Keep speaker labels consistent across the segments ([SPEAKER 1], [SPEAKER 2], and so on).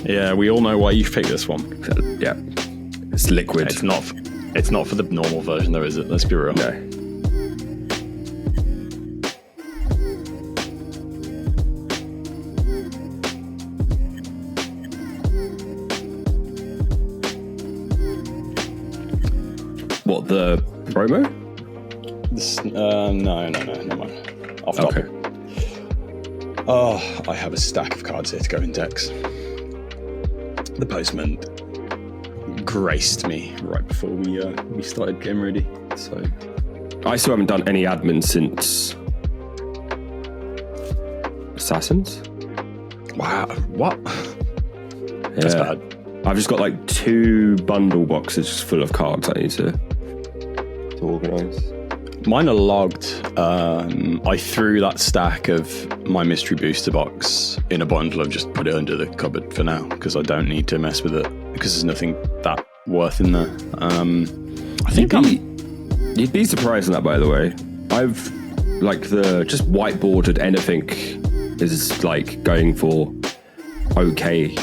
[SPEAKER 1] Yeah, we all know why you picked this one.
[SPEAKER 2] Yeah, it's liquid.
[SPEAKER 1] It's not for the normal version, though, is it? Let's be real.
[SPEAKER 2] No. What, the promo?
[SPEAKER 1] No, never mind. Off topic. Oh, I have a stack of cards here to go in decks. The postman graced me right before we started getting ready. So
[SPEAKER 2] I still haven't done any admin since Assassins.
[SPEAKER 1] Wow, what?
[SPEAKER 2] Yeah.
[SPEAKER 1] That's bad.
[SPEAKER 2] I've just got like 2 bundle boxes full of cards I need to organise.
[SPEAKER 1] Mine are logged. I threw that stack of my mystery booster box in a bundle. I've just put it under the cupboard for now because I don't need to mess with it because there's nothing that worth in there. I think
[SPEAKER 2] you'd be surprised in that, by the way. I've like just whiteboarded anything is like going for okay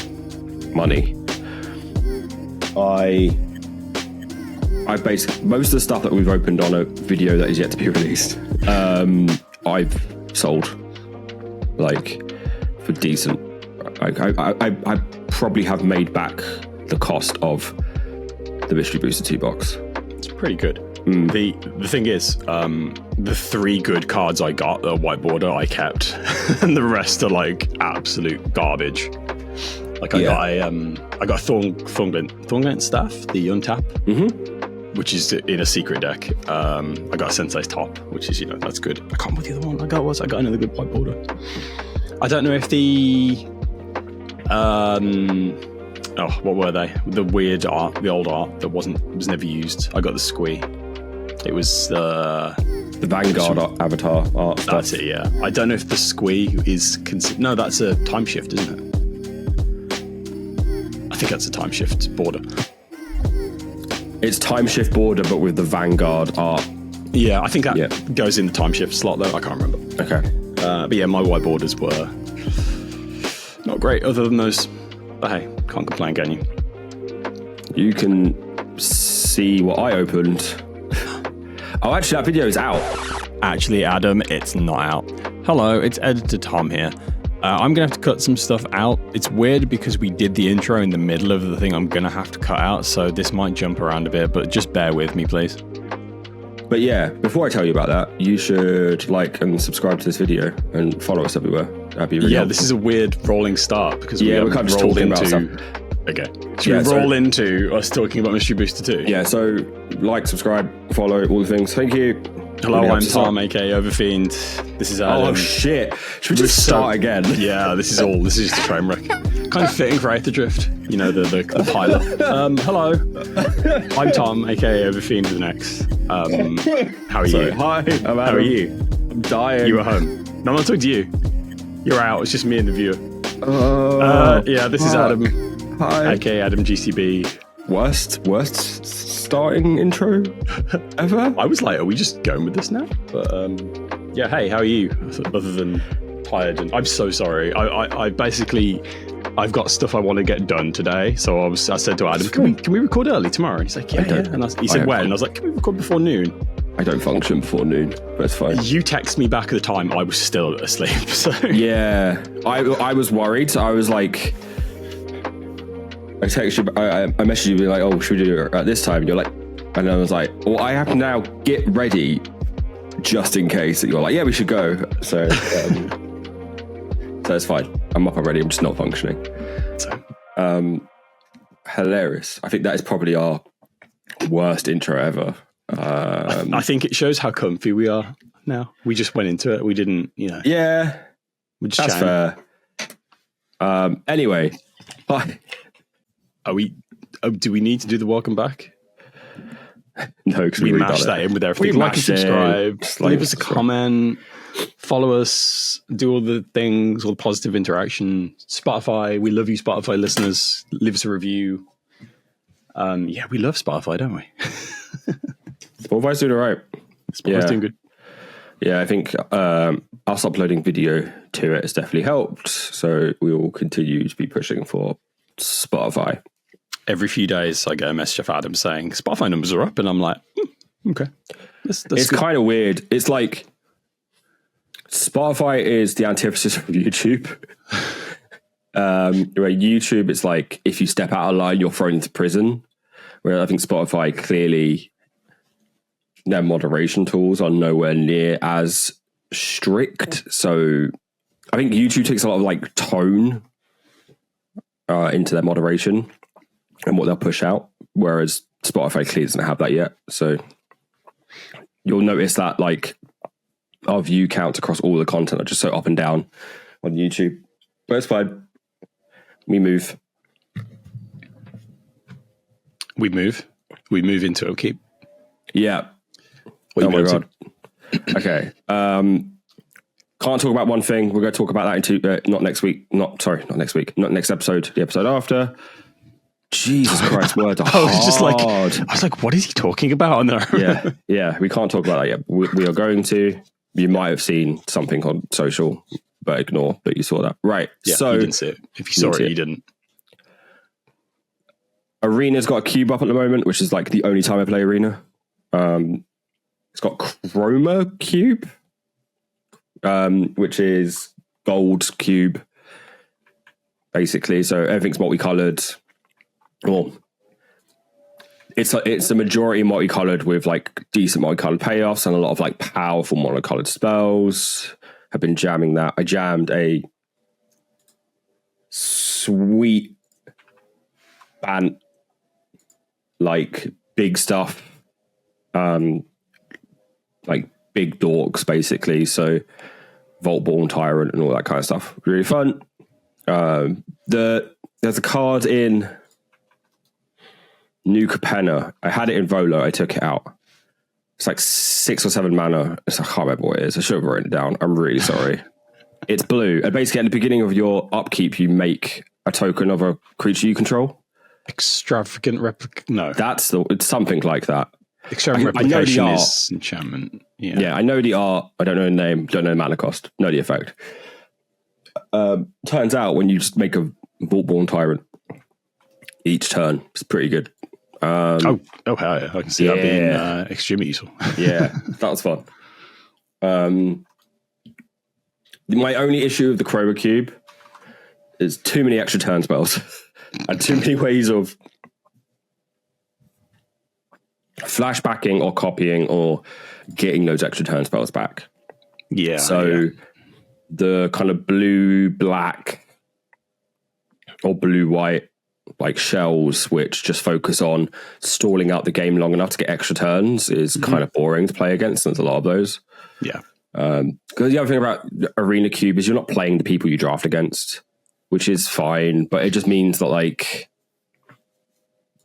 [SPEAKER 2] money. I basically, most of the stuff that we've opened on a video that is yet to be released, I've sold like for decent. I probably have made back the cost of the Mystery Booster 2 box.
[SPEAKER 1] It's pretty good. The thing is, the 3 good cards I got, the white border, I kept, and the rest are like absolute garbage. Like I got a Thornglint staff, the untap, which is in a secret deck. I got a Sensei's top, which is that's good. I can't remember the other one I got was. I got another good white border. I don't know if the what were they? The weird art, the old art that was never used. I got the Squee. It was the
[SPEAKER 2] Vanguard avatar art.
[SPEAKER 1] That's it. Yeah. I don't know if the Squee is no. That's a time shift, isn't it? I think that's a time shift border.
[SPEAKER 2] It's time shift border, but with the Vanguard art.
[SPEAKER 1] Yeah, I think that goes in the time shift slot, though. I can't remember.
[SPEAKER 2] Okay.
[SPEAKER 1] But yeah, my white borders were not great other than those. But hey, can't complain, can you?
[SPEAKER 2] You can see what I opened. Oh, actually, that video is out.
[SPEAKER 1] Actually, Adam, it's not out. Hello, it's Editor Tom here. I'm going to have to cut some stuff out. It's weird because we did the intro in the middle of the thing I'm going to have to cut out, so this might jump around a bit, but just bear with me, please.
[SPEAKER 2] But yeah, before I tell you about that, you should like and subscribe to this video and follow us everywhere. That'd be really helpful.
[SPEAKER 1] This is a weird rolling start because
[SPEAKER 2] we can't just talk about stuff.
[SPEAKER 1] Okay. Should we roll into us talking about Mystery Booster 2?
[SPEAKER 2] Yeah, so like, subscribe, follow, all the things. Thank you.
[SPEAKER 1] Hello, I'm Tom, aka Overfiend. This is Adam.
[SPEAKER 2] Oh shit! Should we just start again?
[SPEAKER 1] Yeah, this is just a train wreck. Kind of fitting for Aetherdrift, the pilot. Hello, I'm Tom, aka Overfiend with an X. How are you?
[SPEAKER 2] Hi, I'm Adam.
[SPEAKER 1] How are you?
[SPEAKER 2] I'm dying.
[SPEAKER 1] You were home. No, I'm not talking to you. You're out. It's just me and the viewer. This is Adam.
[SPEAKER 2] Hi.
[SPEAKER 1] aka Adam GCB.
[SPEAKER 2] Worst starting intro ever?
[SPEAKER 1] I was like, are we just going with this now? But hey, how are you? Other than tired, and I'm so sorry. I basically, I've got stuff I want to get done today. So I said to Adam, can we record early tomorrow? And he's like, yeah. And he said when? And I was like, can we record before noon?
[SPEAKER 2] I don't function before noon, but it's fine.
[SPEAKER 1] You text me back at the time I was still asleep. So
[SPEAKER 2] yeah, I was worried. I was like, I text you, I messaged you, be like, oh, should we do it at this time? And you're like, and I was like, well, I have to now get ready just in case that you're like, yeah, we should go. So, so it's fine. I'm up already. I'm just not functioning. Hilarious. I think that is probably our worst intro ever.
[SPEAKER 1] I think it shows how comfy we are now. We just went into it. We didn't,
[SPEAKER 2] Yeah,
[SPEAKER 1] we just
[SPEAKER 2] that's fair. Anyway, hi.
[SPEAKER 1] Do we need to do the welcome back?
[SPEAKER 2] No, because
[SPEAKER 1] we mashed that in with everything. Like and subscribe, leave us a comment, follow us, do all the things, all the positive interaction. Spotify, we love you, Spotify listeners. Leave us a review. We love Spotify, don't we?
[SPEAKER 2] Spotify's doing all right.
[SPEAKER 1] Spotify's doing good.
[SPEAKER 2] Yeah, I think us uploading video to it has definitely helped. So we will continue to be pushing for Spotify.
[SPEAKER 1] Every few days, I get a message off Adam saying Spotify numbers are up, and I'm like, okay.
[SPEAKER 2] It's kind of weird. It's like Spotify is the antithesis of YouTube. Where YouTube, it's like if you step out of line, you're thrown into prison. Where I think Spotify clearly, their moderation tools are nowhere near as strict. So I think YouTube takes a lot of like tone into their moderation and what they'll push out, whereas Spotify clearly doesn't have that yet. So you'll notice that like our view counts across all the content are just so up and down on YouTube. But it's fine. We move.
[SPEAKER 1] We move into Upkeep.
[SPEAKER 2] Yeah.
[SPEAKER 1] What
[SPEAKER 2] oh my God. Okay. Can't talk about one thing. We're going to talk about that not next week. Not next week. Not next episode. The episode after. Jesus Christ, words are hard.
[SPEAKER 1] I was like, what is he talking about? No.
[SPEAKER 2] Yeah. We can't talk about that yet. We are going to. You might have seen something on social, but ignore that you saw that. Right.
[SPEAKER 1] Yeah,
[SPEAKER 2] so
[SPEAKER 1] you didn't see it. If you saw it, you didn't.
[SPEAKER 2] Arena's got a cube up at the moment, which is like the only time I play Arena. It's got Chroma Cube, which is gold cube, basically. So everything's multicolored. Well, it's a majority multicolored with like decent multicolored payoffs and a lot of like powerful multicolored spells. I've been jamming that. I jammed a sweet band, like big stuff, like big dorks basically. So Voltborn Tyrant and all that kind of stuff. Really fun. There's a card in New Capenna. I had it in Volo. I took it out. It's like 6 or 7 mana. I can't remember what it is. I should have written it down. I'm really sorry. It's blue. And basically at the beginning of your upkeep, you make a token of a creature you control.
[SPEAKER 1] Extravagant replica. No.
[SPEAKER 2] It's something like that.
[SPEAKER 1] Extravagant replication is enchantment.
[SPEAKER 2] Yeah, I know the art. I don't know the name. Don't know the mana cost. Know the effect. Turns out when you just make a Voltborn Tyrant each turn, it's pretty good.
[SPEAKER 1] Hell yeah. I can see that being extremely useful.
[SPEAKER 2] Yeah, that was fun. My only issue with the Chroma Cube is too many extra turn spells and too many ways of flashbacking or copying or getting those extra turn spells back.
[SPEAKER 1] Yeah.
[SPEAKER 2] So the kind of blue-black or blue-white like shells, which just focus on stalling out the game long enough to get extra turns, is kind of boring to play against. There's a lot of those.
[SPEAKER 1] Yeah.
[SPEAKER 2] Because the other thing about Arena Cube is you're not playing the people you draft against, which is fine, but it just means that, like,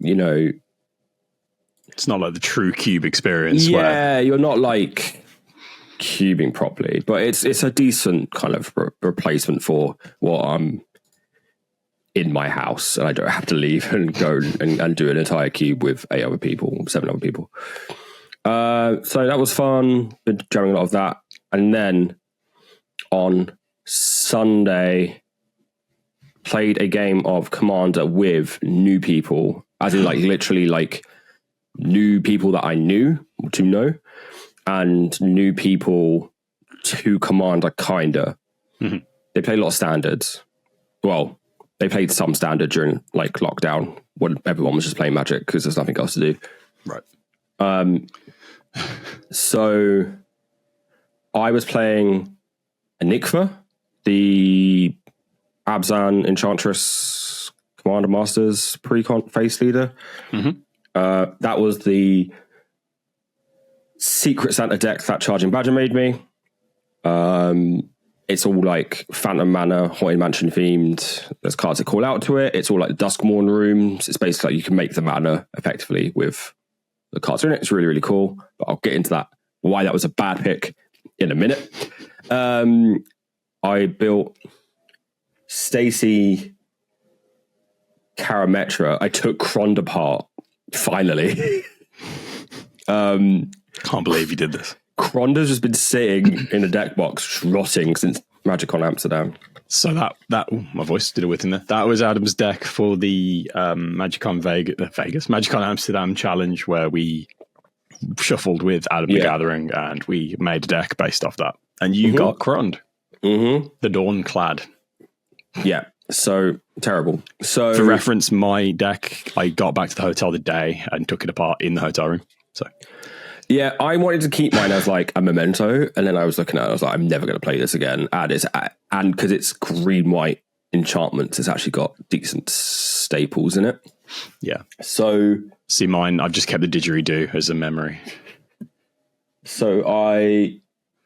[SPEAKER 2] you know,
[SPEAKER 1] it's not like the true cube experience.
[SPEAKER 2] Yeah, you're not like cubing properly, but it's a decent kind of replacement for what I'm in my house, and I don't have to leave and go and do an entire cube with 7 other people. So that was fun. Been jamming a lot of that. And then on Sunday, played a game of Commander with new people, as in like literally like new people that I knew to know, and new people to Commander, kinda. Mm-hmm. They played a lot of standards. Well, they played some standard during like lockdown when everyone was just playing Magic because there's nothing else to do.
[SPEAKER 1] Right.
[SPEAKER 2] So I was playing Anikva, the Abzan Enchantress Commander Masters pre-con face leader. Mm-hmm. That was the Secret Santa deck that Charging Badger made me. It's all like Phantom Mana, Haunted Mansion themed. There's cards that call out to it. It's all like Duskmourn rooms. It's basically like you can make the mana effectively with the cards in it. It's really, really cool. But I'll get into that, why that was a bad pick, in a minute. I built Stacy Karametra. I took Krond apart, finally.
[SPEAKER 1] Can't believe you did this.
[SPEAKER 2] Kronda's just been sitting in a deck box rotting since Magicon Amsterdam.
[SPEAKER 1] So that my voice did a whiff in there. That was Adam's deck for the Magicon Magicon Amsterdam challenge, where we shuffled with Adam the Gathering, and we made a deck based off that. And you got Crond, the Dawn Clad.
[SPEAKER 2] Yeah, so terrible. So
[SPEAKER 1] for reference, my deck, I got back to the hotel the day and took it apart in the hotel room. So
[SPEAKER 2] yeah, I wanted to keep mine as like a memento, and then I was looking at it, I was like, I'm never going to play this again. And because it's green-white enchantments, it's actually got decent staples in it.
[SPEAKER 1] Yeah.
[SPEAKER 2] So
[SPEAKER 1] see, mine, I've just kept the didgeridoo as a memory.
[SPEAKER 2] So I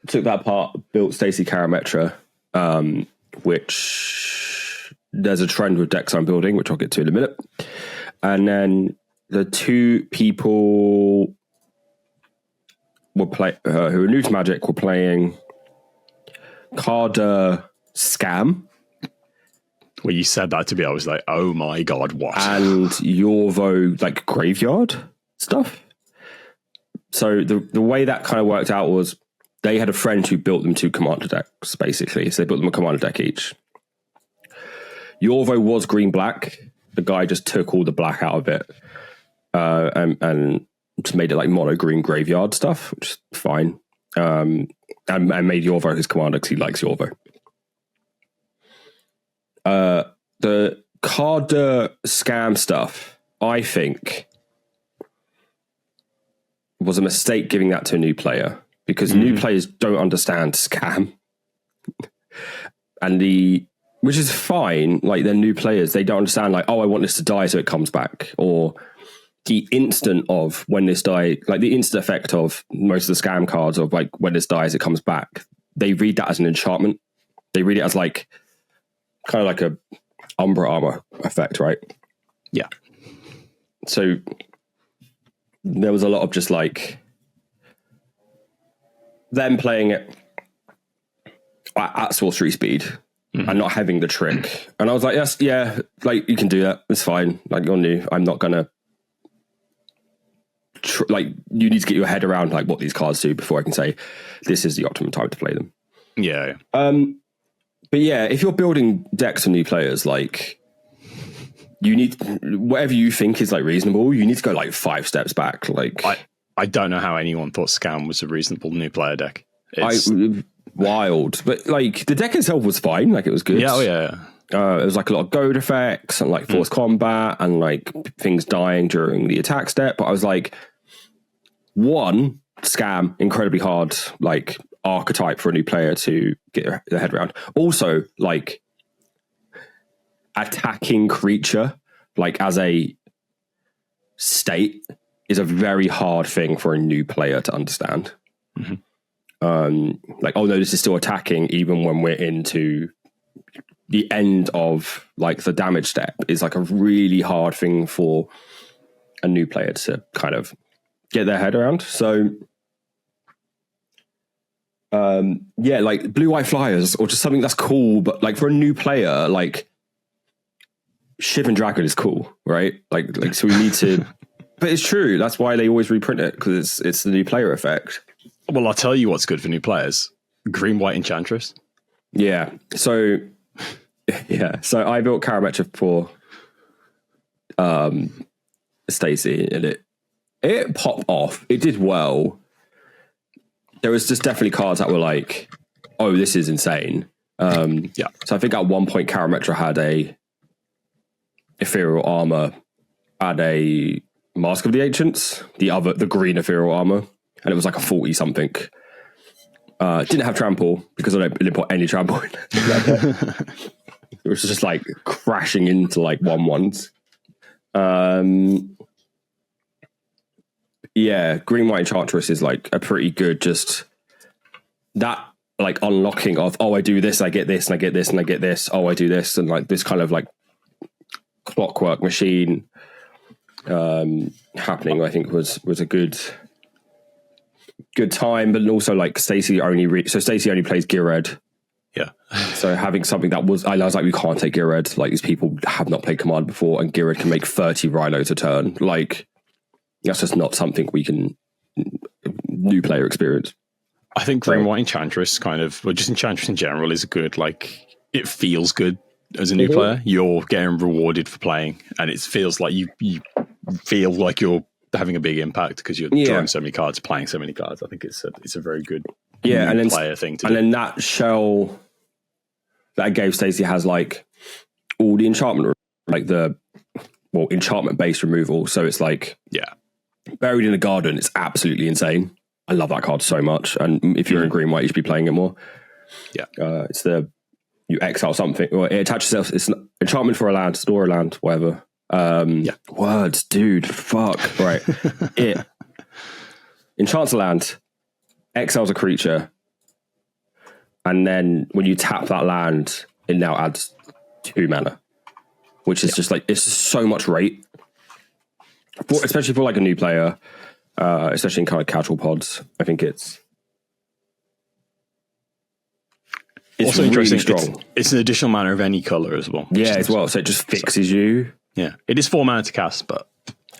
[SPEAKER 2] took that apart, built Stacey Karametra, which there's a trend with decks I'm building, which I'll get to in a minute. And then the two people who are new to Magic were playing Carder Scam.
[SPEAKER 1] When you said that to me, I was like, oh my God, what?
[SPEAKER 2] And Yorvo, like, graveyard stuff. So the way that kind of worked out was they had a friend who built them two commander decks, basically. So they built them a commander deck each. Yorvo was green-black. The guy just took all the black out of it and just made it like mono-green graveyard stuff, which is fine. And made Yorvo his commander because he likes Yorvo. The Carder Scam stuff, I think, was a mistake giving that to a new player, because new players don't understand Scam. Which is fine, like, they're new players. They don't understand, like, oh, I want this to die so it comes back. Or the instant of when this die, like the instant effect of most of the Scam cards of, like, when this dies, it comes back. They read that as an enchantment. They read it as, like, kind of like a Umbra Armor effect, right?
[SPEAKER 1] Yeah.
[SPEAKER 2] So there was a lot of just, like, them playing it at sorcery speed and not having the trick. And I was like, yes, yeah, like, you can do that. It's fine. Like, you're new. I'm not going to... like, you need to get your head around, like, what these cards do before I can say this is the optimum time to play them.
[SPEAKER 1] Yeah.
[SPEAKER 2] But yeah, if you're building decks for new players, like, you need... whatever you think is, like, reasonable, you need to go, like, 5 steps back. Like,
[SPEAKER 1] I don't know how anyone thought Scam was a reasonable new player deck.
[SPEAKER 2] Wild. But, like, the deck itself was fine. Like, it was good.
[SPEAKER 1] Yeah, oh yeah.
[SPEAKER 2] It was, like, a lot of goad effects and, like, forced combat and, like, things dying during the attack step. But I was like, one, Scam, incredibly hard, like, archetype for a new player to get their head around. Also, like, attacking creature, like, as a state is a very hard thing for a new player to understand. Like, oh no, this is still attacking even when we're into the end of, like, the damage step is, like, a really hard thing for a new player to kind of get their head around. So yeah, like, blue-eye flyers or just something that's cool, but, like, for a new player, like, Shivan Dragon is cool, right? Like so we need to but it's true, that's why they always reprint it, because it's the new player effect.
[SPEAKER 1] Well, I'll tell you what's good for new players. Green-white Enchantress.
[SPEAKER 2] Yeah. So I built Karametra for Stacey, and it popped off. It did well. There was just definitely cards that were like, oh, this is insane. Yeah. So I think at one point Karametra had a Ethereal Armor and a Mask of the Ancients, the green Ethereal Armor. And it was like a 40 something. Didn't have trample because I didn't put any trample in. It was just like crashing into like 1/1s. Yeah, green white Enchantress is like a pretty good, just that like unlocking of, oh, I do this, I get this, and I get this, and I get this. Oh, I do this, and like this kind of like clockwork machine happening. I think was a good time, but also like Stacey only plays Geared.
[SPEAKER 1] Yeah.
[SPEAKER 2] So having something that was like, we can't take Geared. Like, these people have not played Command before, and Geared can make 30 Rhinos a turn. Like, that's just not something we can new player experience.
[SPEAKER 1] I think Green White Enchantress kind of, well, just Enchantress in general is good. Like, it feels good as a new player. You're getting rewarded for playing, and it feels like you feel like you're having a big impact because you're drawing so many cards, playing so many cards. I think it's a very good player thing to do.
[SPEAKER 2] And then that shell that gave Stacey has like all the enchantment, like enchantment based removal. So it's like Buried in a Garden. It's absolutely insane. I love that card so much. And if you're in Green White, you should be playing it more.
[SPEAKER 1] Yeah,
[SPEAKER 2] it's you exile something, or it attaches itself. It's an enchantment for a land, store a land, whatever. Words, dude. Fuck. Right. It enchants a land, exiles a creature, and then when you tap that land, it now adds 2 mana, which is just like, it's just so much rate, especially for like a new player, especially in kind of casual pods. I think it's
[SPEAKER 1] also
[SPEAKER 2] really
[SPEAKER 1] interesting.
[SPEAKER 2] strong.
[SPEAKER 1] It's an additional mana of any color as well.
[SPEAKER 2] Yeah, as well. So it just fixes you.
[SPEAKER 1] Yeah, it is 4 mana to cast, but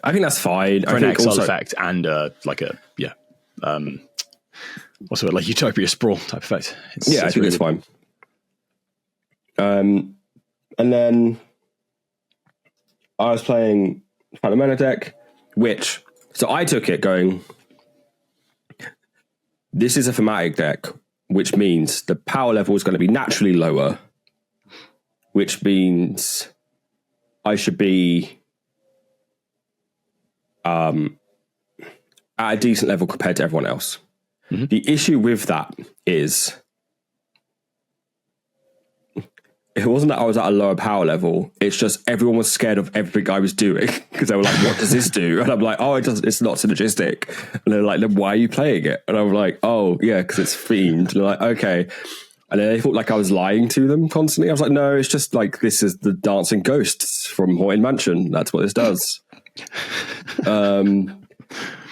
[SPEAKER 2] I think that's fine.
[SPEAKER 1] For an exile effect and what's it like Utopia Sprawl type effect.
[SPEAKER 2] I think it's fine. And then I was playing Phantom Mana deck, so I took it going, this is a thematic deck, which means the power level is going to be naturally lower, which means I should be at a decent level compared to everyone else. Mm-hmm. The issue with that is it wasn't that I was at a lower power level. It's just everyone was scared of everything I was doing because they were like, what does this do? And I'm like, oh, it's not synergistic. And they're like, then why are you playing it? And I'm like, oh, yeah, because it's themed. And they're like, okay. And then they thought like I was lying to them constantly. I was like, no, it's just like, this is the dancing ghosts from Haunted Mansion. That's what this does.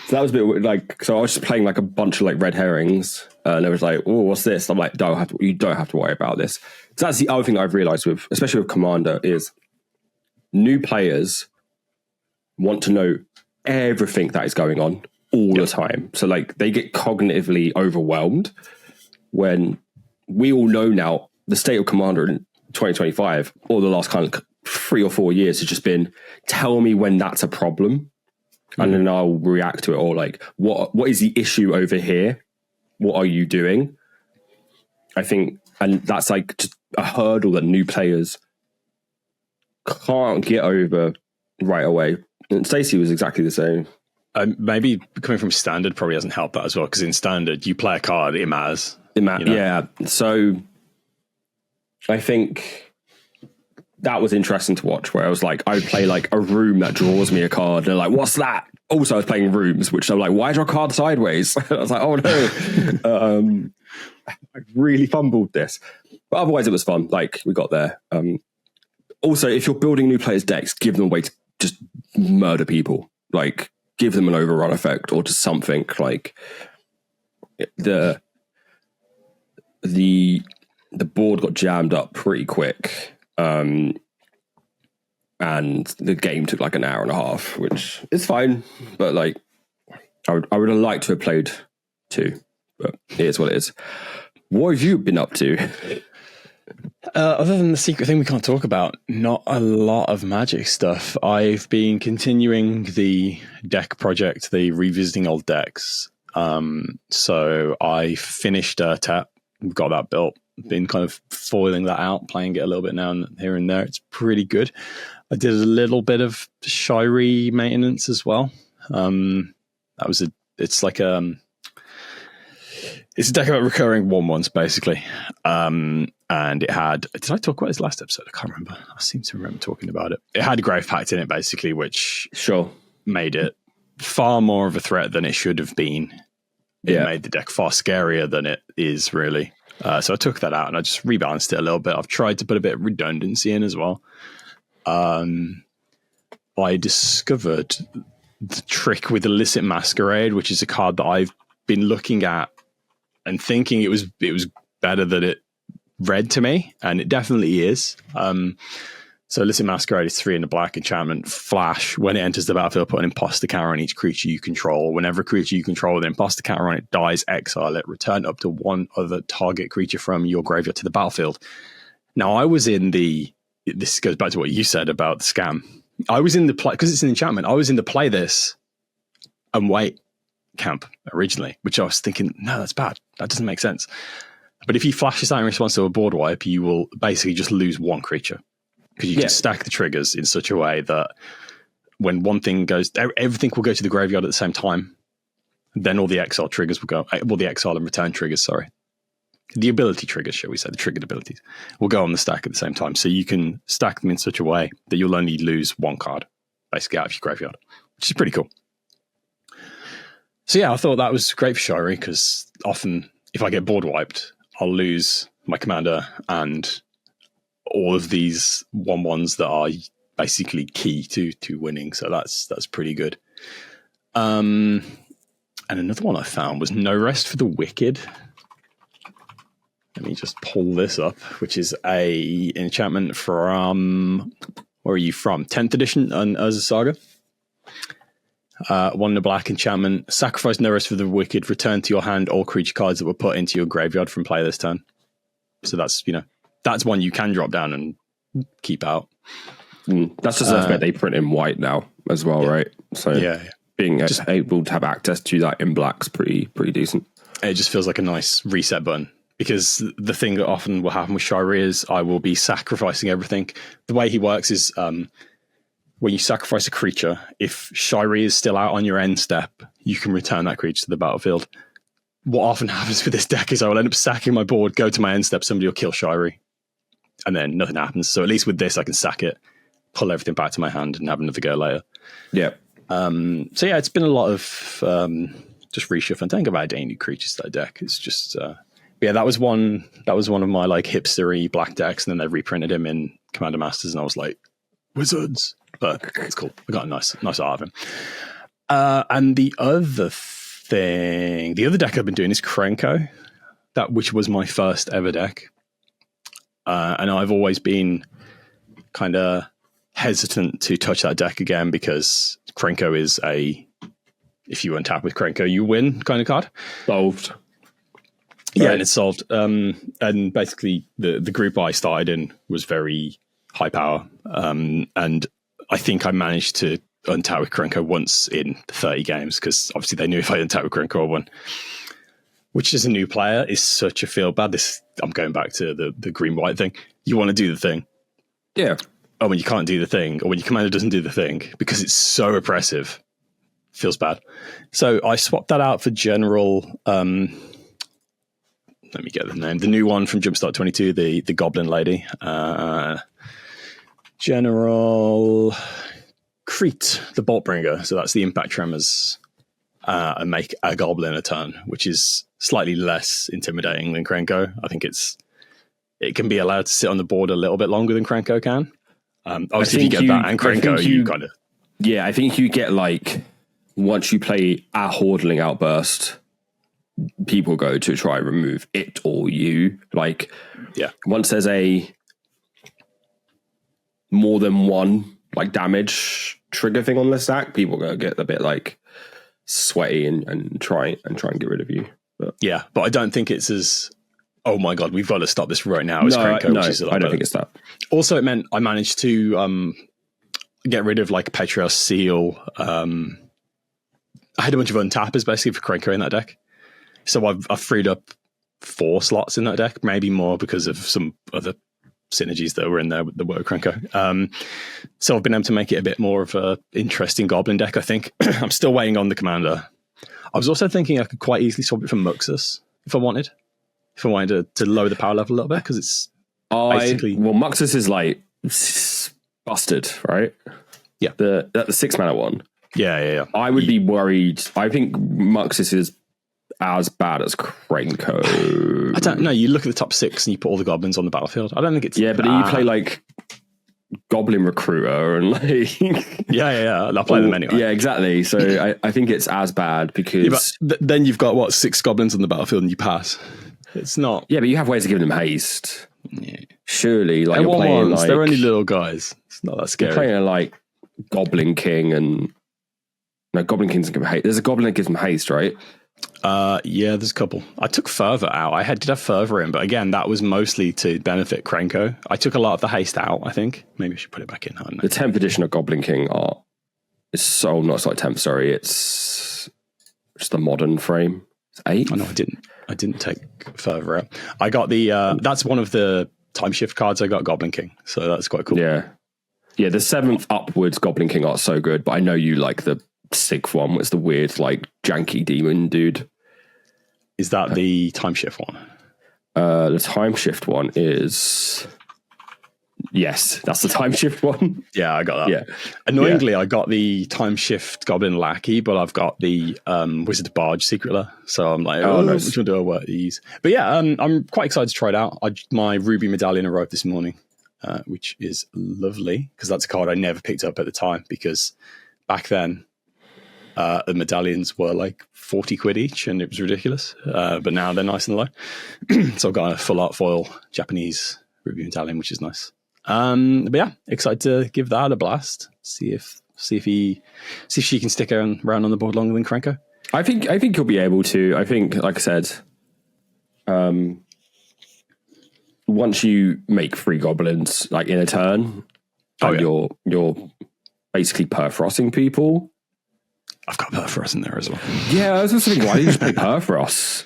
[SPEAKER 2] So that was a bit weird, like, so I was just playing like a bunch of like red herrings, and it was like, oh, what's this? I'm like, you don't have to worry about this. So that's the other thing that I've realized especially with Commander, is new players want to know everything that is going on all the time. So like they get cognitively overwhelmed when we all know now the state of Commander in 2025 or the last kind of 3 or 4 years has just been, tell me when that's a problem. And then I'll react to it, or like, what is the issue over here? What are you doing? I think, and that's like just a hurdle that new players can't get over right away. And Stacey was exactly the same.
[SPEAKER 1] Maybe coming from Standard probably doesn't help that as well, because in Standard, you play a card, it matters.
[SPEAKER 2] Yeah. So I think that was interesting to watch, where I was like, I would play like a room that draws me a card. And they're like, what's that? Also, I was playing rooms, which I'm like, why is your card sideways? I was like, oh no. I really fumbled this. But otherwise, it was fun. Like, we got there. Also, if you're building new players' decks, give them a way to just murder people. Like, give them an overrun effect or just something. Like, the board got jammed up pretty quick. And the game took like an hour and a half, which is fine. But like, I would have liked to have played 2, but it is what it is. What have you been up to?
[SPEAKER 1] Other than the secret thing we can't talk about, not a lot of Magic stuff. I've been continuing the deck project, the revisiting old decks. So I finished Tap, got that built. Been kind of foiling that out, playing it a little bit now and here and there. It's pretty good. I did a little bit of Shiree maintenance as well. It's a deck about recurring 1/1s basically. And it had, did I talk about this last episode? I can't remember. I seem to remember talking about it. It had Grave Pact in it basically, which made it far more of a threat than it should have been. It made the deck far scarier than it is really. So I took that out and I just rebalanced it a little bit. I've tried to put a bit of redundancy in as well. I discovered the trick with Illicit Masquerade, which is a card that I've been looking at and thinking it was better than it read to me, and it definitely is. So Illicit Masquerade is 3 in the black enchantment. Flash, when it enters the battlefield, put an imposter counter on each creature you control. Whenever a creature you control with an imposter counter on it dies, exile it. Return up to one other target creature from your graveyard to the battlefield. Now, I was in the... This goes back to what you said about the scam. I was in the play... Because it's an enchantment, I was in the play this and wait camp originally, which I was thinking, no, that's bad. That doesn't make sense. But if you flash this out in response to a board wipe, you will basically just lose one creature. Because you can stack the triggers in such a way that when one thing goes, everything will go to the graveyard at the same time. Then all the exile triggers will go, well, the exile and return triggers, sorry. The ability triggers, shall we say, the triggered abilities, will go on the stack at the same time. So you can stack them in such a way that you'll only lose one card, basically, out of your graveyard, which is pretty cool. So yeah, I thought that was great for Shari, because often if I get board wiped, I'll lose my commander and all of these 1/1s that are basically key to winning. So that's pretty good. And another one I found was No Rest for the Wicked. Let me just pull this up, which is a enchantment from, where are you from? 10th edition on Urza Saga. 1 in the black enchantment. Sacrifice No Rest for the Wicked. Return to your hand all creature cards that were put into your graveyard from play this turn. So that's, that's one you can drop down and keep out.
[SPEAKER 2] That's just that they print in white now as well, right? So being able to have access to that in black's pretty decent.
[SPEAKER 1] It just feels like a nice reset button, because the thing that often will happen with Shari is I will be sacrificing everything. The way he works is when you sacrifice a creature, if Shari is still out on your end step, you can return that creature to the battlefield. What often happens with this deck is I will end up sacking my board, go to my end step, somebody will kill Shari, and then nothing happens. So at least with this, I can sack it, pull everything back to my hand, and have another go later.
[SPEAKER 2] Yeah.
[SPEAKER 1] So yeah, it's been a lot of just reshuffling. I don't think I've added any new creatures to that deck. It's just that was one of my like hipstery black decks, and then they reprinted him in Commander Masters, and I was like, wizards. But it's cool. I got a nice art of him. And the other deck I've been doing is Krenko, which was my first ever deck. And I've always been kind of hesitant to touch that deck again, because Krenko is if you untap with Krenko, you win kind of card.
[SPEAKER 2] Solved.
[SPEAKER 1] Yeah,
[SPEAKER 2] right.
[SPEAKER 1] And it's solved. And basically the group I started in was very high power. And I think I managed to untap with Krenko once in 30 games, because obviously they knew if I untap with Krenko I won. Which, as a new player, is such a feel bad. I'm going back to the green-white thing. You want to do the thing.
[SPEAKER 2] Yeah.
[SPEAKER 1] Oh, when you can't do the thing, or when your commander doesn't do the thing, because it's so oppressive, feels bad. So I swapped that out for General... let me get the name. The new one from Jumpstart 22, the Goblin Lady. General Crete, the Boltbringer. So that's the Impact Tremors, and make a Goblin a turn, which is slightly less intimidating than Krenko. I think it can be allowed to sit on the board a little bit longer than Krenko can. Obviously, if you get that and Krenko, you kind of...
[SPEAKER 2] Yeah, I think you get like, once you play a Hordling Outburst, people go to try and remove it or you. Like, once there's a more than one like damage trigger thing on the stack, people go get a bit like sweaty and try and get rid of you. But
[SPEAKER 1] I don't think it's as, oh my god, we've got to stop this right now. As Krenko,
[SPEAKER 2] no,
[SPEAKER 1] which is
[SPEAKER 2] I don't think it's that.
[SPEAKER 1] Also, it meant I managed to get rid of like Petrios Seal. I had a bunch of untappers basically for Krenko in that deck. So I've freed up 4 slots in that deck, maybe more because of some other synergies that were in there with the word Krenko. So I've been able to make it a bit more of a interesting Goblin deck, I think. I'm still waiting on the commander. I was also thinking I could quite easily swap it for Muxus if I wanted. If I wanted to lower the power level a little bit, because it's basically...
[SPEAKER 2] Well, Muxus is like busted, right?
[SPEAKER 1] Yeah.
[SPEAKER 2] The 6-mana one.
[SPEAKER 1] Yeah.
[SPEAKER 2] I would be worried. I think Muxus is as bad as Krenko.
[SPEAKER 1] I don't know. You look at the top 6 and you put all the goblins on the battlefield. I don't think it's...
[SPEAKER 2] Yeah, but you play like Goblin Recruiter and like...
[SPEAKER 1] yeah. I'll play them anyway.
[SPEAKER 2] Yeah, exactly. So I think it's as bad because...
[SPEAKER 1] Yeah, but then you've got, 6 goblins on the battlefield and you pass. It's not...
[SPEAKER 2] Yeah, but you have ways of giving them haste.
[SPEAKER 1] Yeah.
[SPEAKER 2] Surely, like you're playing like
[SPEAKER 1] they're only little guys. It's not that scary.
[SPEAKER 2] You're playing like Goblin King and no, Goblin King's give him haste. There's a Goblin that gives him haste, right?
[SPEAKER 1] Yeah, there's a couple. I took Fervor out. did have Fervor in, but again, that was mostly to benefit Krenko. I took a lot of the haste out, I think. Maybe I should put it back in. I don't know.
[SPEAKER 2] The 10th edition of Goblin King art is so not like 10th, sorry. It's just the modern frame. It's 8.
[SPEAKER 1] Oh, no, I didn't take Fervor out. I got the that's one of the time shift cards. I got Goblin King, so that's quite cool.
[SPEAKER 2] Yeah. Yeah, the 7th upwards Goblin King art's so good, but I know you like the 6th one, was the weird, like, janky demon dude.
[SPEAKER 1] Is that the time shift one?
[SPEAKER 2] The time shift one is... Yes, that's the time shift one.
[SPEAKER 1] Yeah, I got that.
[SPEAKER 2] Yeah.
[SPEAKER 1] Annoyingly, I got the time shift Goblin Lackey, but I've got the Wizard Barge Secretler. So I'm like,
[SPEAKER 2] nice.
[SPEAKER 1] Which one do I work these? But yeah, I'm quite excited to try it out. My Ruby Medallion arrived this morning, which is lovely, because that's a card I never picked up at the time, because back then, the medallions were like 40 quid each, and it was ridiculous. But now they're nice and low. So I've got a full art foil Japanese Ruby Medallion, which is nice. But yeah, excited to give that a blast. See if she can stick around on the board longer than Krenko.
[SPEAKER 2] I think you'll be able to. I think, like I said, once you make 3 goblins like in a turn, you're basically perfrosting people.
[SPEAKER 1] I've got Perforos in there as well.
[SPEAKER 2] Yeah, I was just thinking, why don't you just play Perforos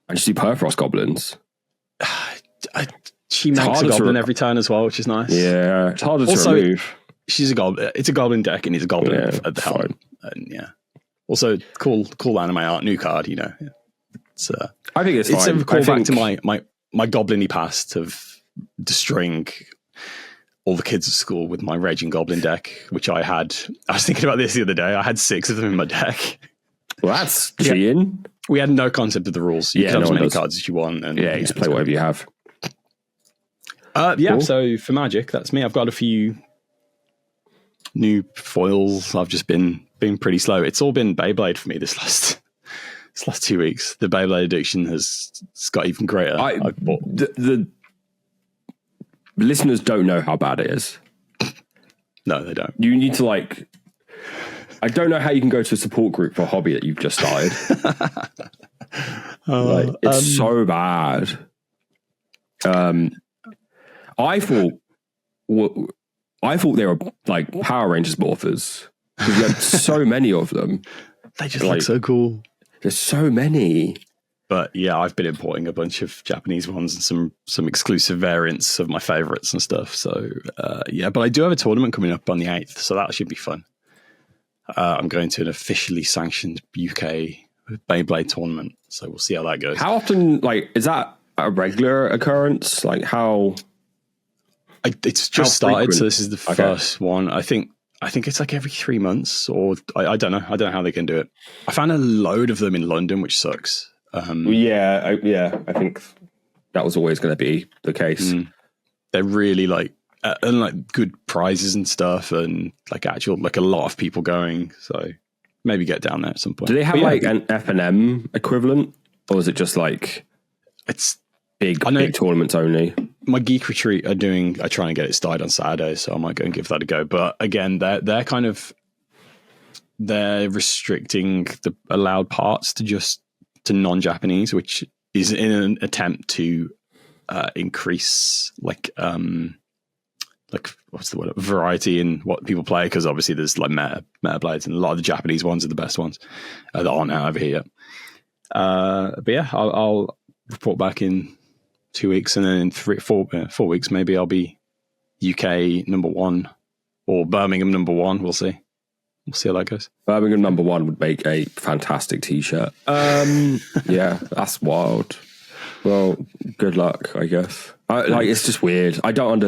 [SPEAKER 2] and just do Perforos goblins?
[SPEAKER 1] She makes a goblin every turn as well, which is nice.
[SPEAKER 2] Yeah, it's harder to remove.
[SPEAKER 1] She's a goblin. It's a goblin deck, and he's a goblin at the helm. And yeah, also cool anime art, new card. You know, it's.
[SPEAKER 2] I think it's
[SPEAKER 1] a
[SPEAKER 2] fine.
[SPEAKER 1] callback to my goblin-y past of destroying all the kids at school with my raging goblin deck, which I was thinking about this the other day. I had 6 of them in my deck.
[SPEAKER 2] Well, that's cheating.
[SPEAKER 1] We had no concept of the rules. You can have as many cards as you want. And
[SPEAKER 2] you just play whatever you have.
[SPEAKER 1] Cool. So for Magic, that's me. I've got a few new foils. I've just been pretty slow. It's all been Beyblade for me this last 2 weeks. The Beyblade addiction has got even greater.
[SPEAKER 2] The listeners don't know how bad it is.
[SPEAKER 1] No, they don't.
[SPEAKER 2] You need to I don't know how you can go to a support group for a hobby that you've just started. It's so bad. I thought they were like Power Rangers morphers, because you had so many of them.
[SPEAKER 1] They just look so cool.
[SPEAKER 2] There's so many.
[SPEAKER 1] But yeah, I've been importing a bunch of Japanese ones and some exclusive variants of my favorites and stuff. So but I do have a tournament coming up on the 8th, so that should be fun. I'm going to an officially sanctioned UK Beyblade tournament, so we'll see how that goes.
[SPEAKER 2] How often, is that a regular occurrence?
[SPEAKER 1] It's just started, so this is the first one. I think it's like every 3 months, or I don't know. I don't know how they can do it. I found a load of them in London, which sucks.
[SPEAKER 2] I think that was always going to be the case.
[SPEAKER 1] They're really and good prizes and stuff, and a lot of people going. So maybe get down there at some point.
[SPEAKER 2] Do they have an F&M equivalent, or is it just
[SPEAKER 1] it's
[SPEAKER 2] big tournaments only?
[SPEAKER 1] My Geek Retreat are trying to get it started on Saturday, so I might go and give that a go. But again, they're restricting the allowed parts to non-Japanese, which is in an attempt to increase what's the word, variety in what people play, because obviously there's meta blades, and a lot of the Japanese ones are the best ones that aren't out over here. But yeah, I'll report back in 2 weeks, and then in 4 weeks maybe I'll be UK number 1 or Birmingham number 1. We'll see how that goes.
[SPEAKER 2] Birmingham number 1 would make a fantastic t-shirt. Yeah, that's wild. Well, good luck, I guess. It's just weird. I don't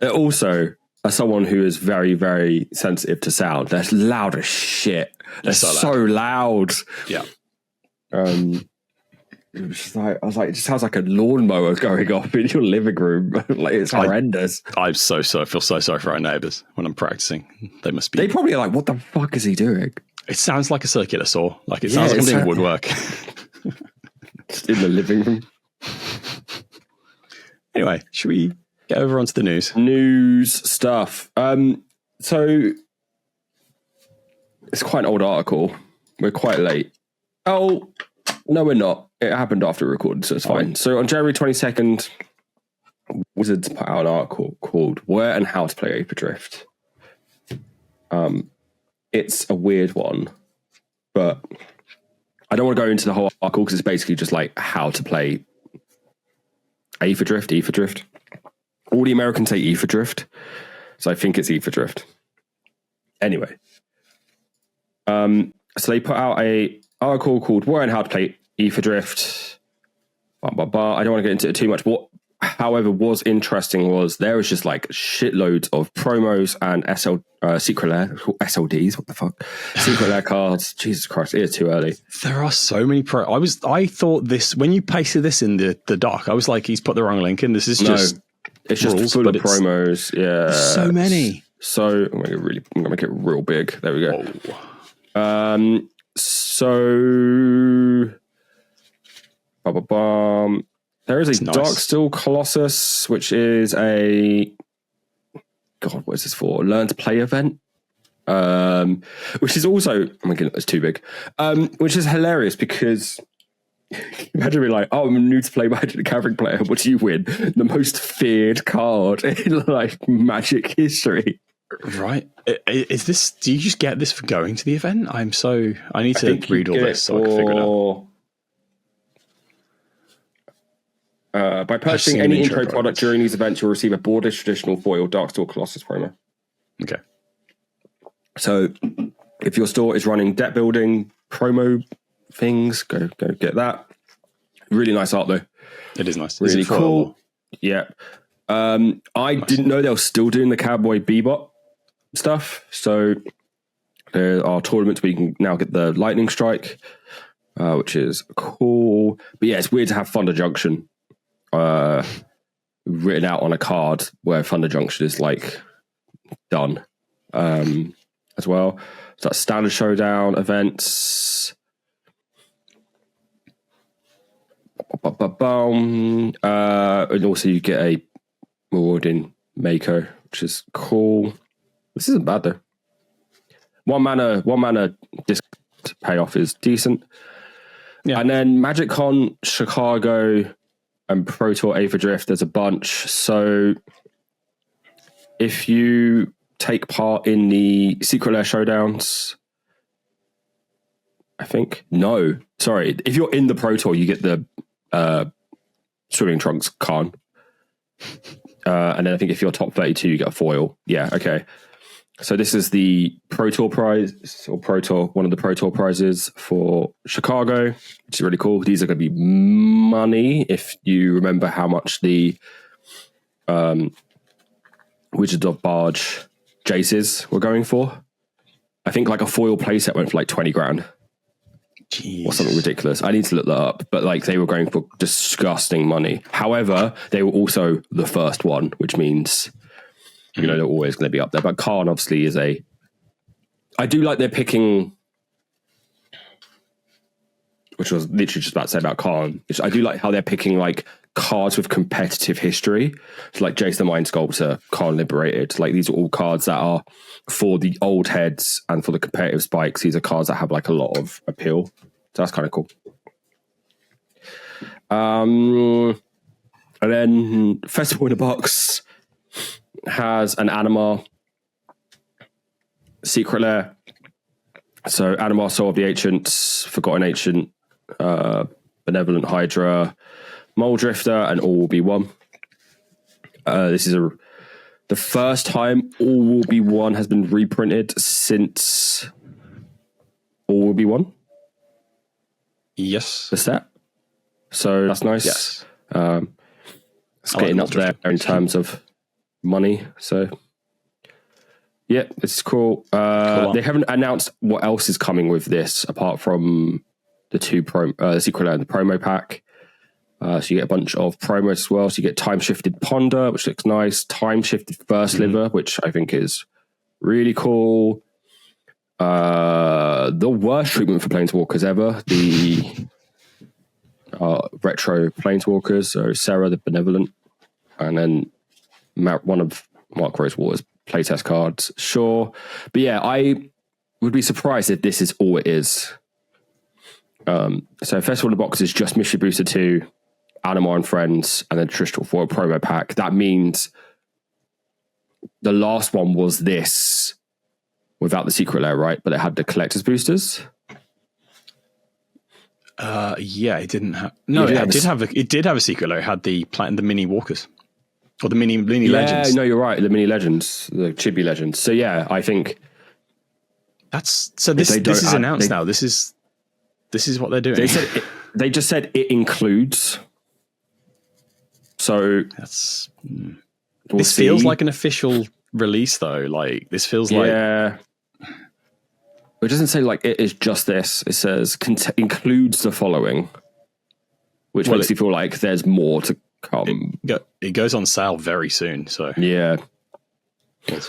[SPEAKER 2] also, as someone who is very, very sensitive to sound, they're loud as shit. They're so loud.
[SPEAKER 1] Yeah.
[SPEAKER 2] It was just I was like, it just sounds like a lawnmower going off in your living room. It's horrendous.
[SPEAKER 1] I feel so sorry for our neighbours when I'm practicing. They must be.
[SPEAKER 2] They probably are like, what the fuck is he doing?
[SPEAKER 1] It sounds like a circular saw. It sounds like I'm doing woodwork.
[SPEAKER 2] Just in the living room.
[SPEAKER 1] Anyway, should we get over onto the news?
[SPEAKER 2] News stuff. So it's quite an old article. We're quite late. Oh, no, we're not. It happened after we recorded, so it's fine. So on January 22nd, Wizards put out an article called Where and How to Play Aetherdrift. It's a weird one, but I don't want to go into the whole article because it's basically just like how to play Aetherdrift. All the Americans say Aetherdrift, so I think it's Aetherdrift. Anyway, so they put out a article called Where and How to Play Aetherdrift. I don't want to get into it too much. What, however, was interesting was there was just like shitloads of promos and Secret Lair, SLDs, what the fuck? Secret Lair cards. Jesus Christ, it is too early.
[SPEAKER 1] There are so many I thought this, when you pasted this in the doc, I was like, he's put the wrong link in. This is just
[SPEAKER 2] it's just
[SPEAKER 1] rules,
[SPEAKER 2] full of promos. Yeah.
[SPEAKER 1] So many.
[SPEAKER 2] So I'm gonna make it real big. There we go.
[SPEAKER 1] Whoa.
[SPEAKER 2] There is a
[SPEAKER 1] nice.
[SPEAKER 2] Darksteel Colossus, which is a what is this for? Learn to play event. Which is also, oh my goodness, it's too big. Which is hilarious because imagine being like, oh, I'm new to play Magic the Gathering player. What do you win? The most feared card in like Magic history.
[SPEAKER 1] Right. Is this, do you just get this for going to the event? I need to read all this so I can figure it out.
[SPEAKER 2] By purchasing any intro product during these events, you'll receive a Boardish Traditional Foil Darksteel Colossus promo.
[SPEAKER 1] Okay.
[SPEAKER 2] So if your store is running deck building promo things, go get that. Really nice art though.
[SPEAKER 1] It is nice.
[SPEAKER 2] Really cool. Yeah. I didn't know they were still doing the Cowboy Bebop stuff. So there are tournaments where you can now get the Lightning Strike, which is cool. But yeah, it's weird to have Thunder Junction written out on a card where Thunder Junction is like done as well. So that's Standard Showdown events. And also you get a reward in Mako, which is cool. This isn't bad though. One mana discount payoff is decent. Yeah. And then MagicCon Chicago and Pro Tour Aetherdrift, there's a bunch. So if you take part in the Secret Lair showdowns, I think. No, sorry. If you're in the Pro Tour, you get the Swimming Trunks Khan. And then I think if you're top 32, you get a foil. Yeah, okay. So this is the Pro Tour prize, or Pro Tour, one of the Pro Tour prizes for Chicago, which is really cool. These are going to be money if you remember how much the Wizards of Barge Jaces were going for. I think like a foil playset went for like 20 grand. Jeez. Or something ridiculous. I need to look that up, but like they were going for disgusting money. However, they were also the first one, which means they're always going to be up there. But Khan obviously is I do like they're picking, which I was literally just about to say about Khan. I do like how they're picking like cards with competitive history. So like Jace the Mind Sculptor, Khan Liberated. Like these are all cards that are for the old heads and for the competitive spikes. These are cards that have like a lot of appeal. So that's kind of cool. And then Festival in a Box has an Animar Secret Lair. So Animar, Soul of the Ancients, Forgotten Ancient, Benevolent Hydra, Mole Drifter, and All Will Be One. This is the first time All Will Be One has been reprinted since All Will Be One.
[SPEAKER 1] Yes.
[SPEAKER 2] The set. So that's nice.
[SPEAKER 1] Yes.
[SPEAKER 2] It's getting up there in terms of money. So yeah, it's cool. They haven't announced what else is coming with this apart from the two Secret Lair and the promo pack. So you get a bunch of promos as well. So you get Time Shifted Ponder, which looks nice. Time Shifted First Liver, which I think is really cool. The worst treatment for Planeswalkers ever. The retro Planeswalkers. So Sarah the Benevolent. And then one of Mark Rosewater's playtest cards, sure. But yeah, I would be surprised if this is all it is. So Festival in the Box is just Mystery Booster 2, Animar and Friends, and then Traditional Foil promo pack. That means the last one was this without the secret layer, right? But it had the collector's boosters.
[SPEAKER 1] Yeah, it didn't have. No, it did have a secret layer. It had the mini walkers or the mini legends.
[SPEAKER 2] No, you're right. The mini legends, the Chibi legends. So yeah, I think
[SPEAKER 1] that's so. This is announced now. This is what they're doing.
[SPEAKER 2] They just said it includes. So
[SPEAKER 1] that's. This feels like an official release, though. Like this feels like.
[SPEAKER 2] Yeah. It doesn't say like it is just this. It says includes the following, which makes you feel like there's more to come.
[SPEAKER 1] It goes on sale very soon, so
[SPEAKER 2] yeah,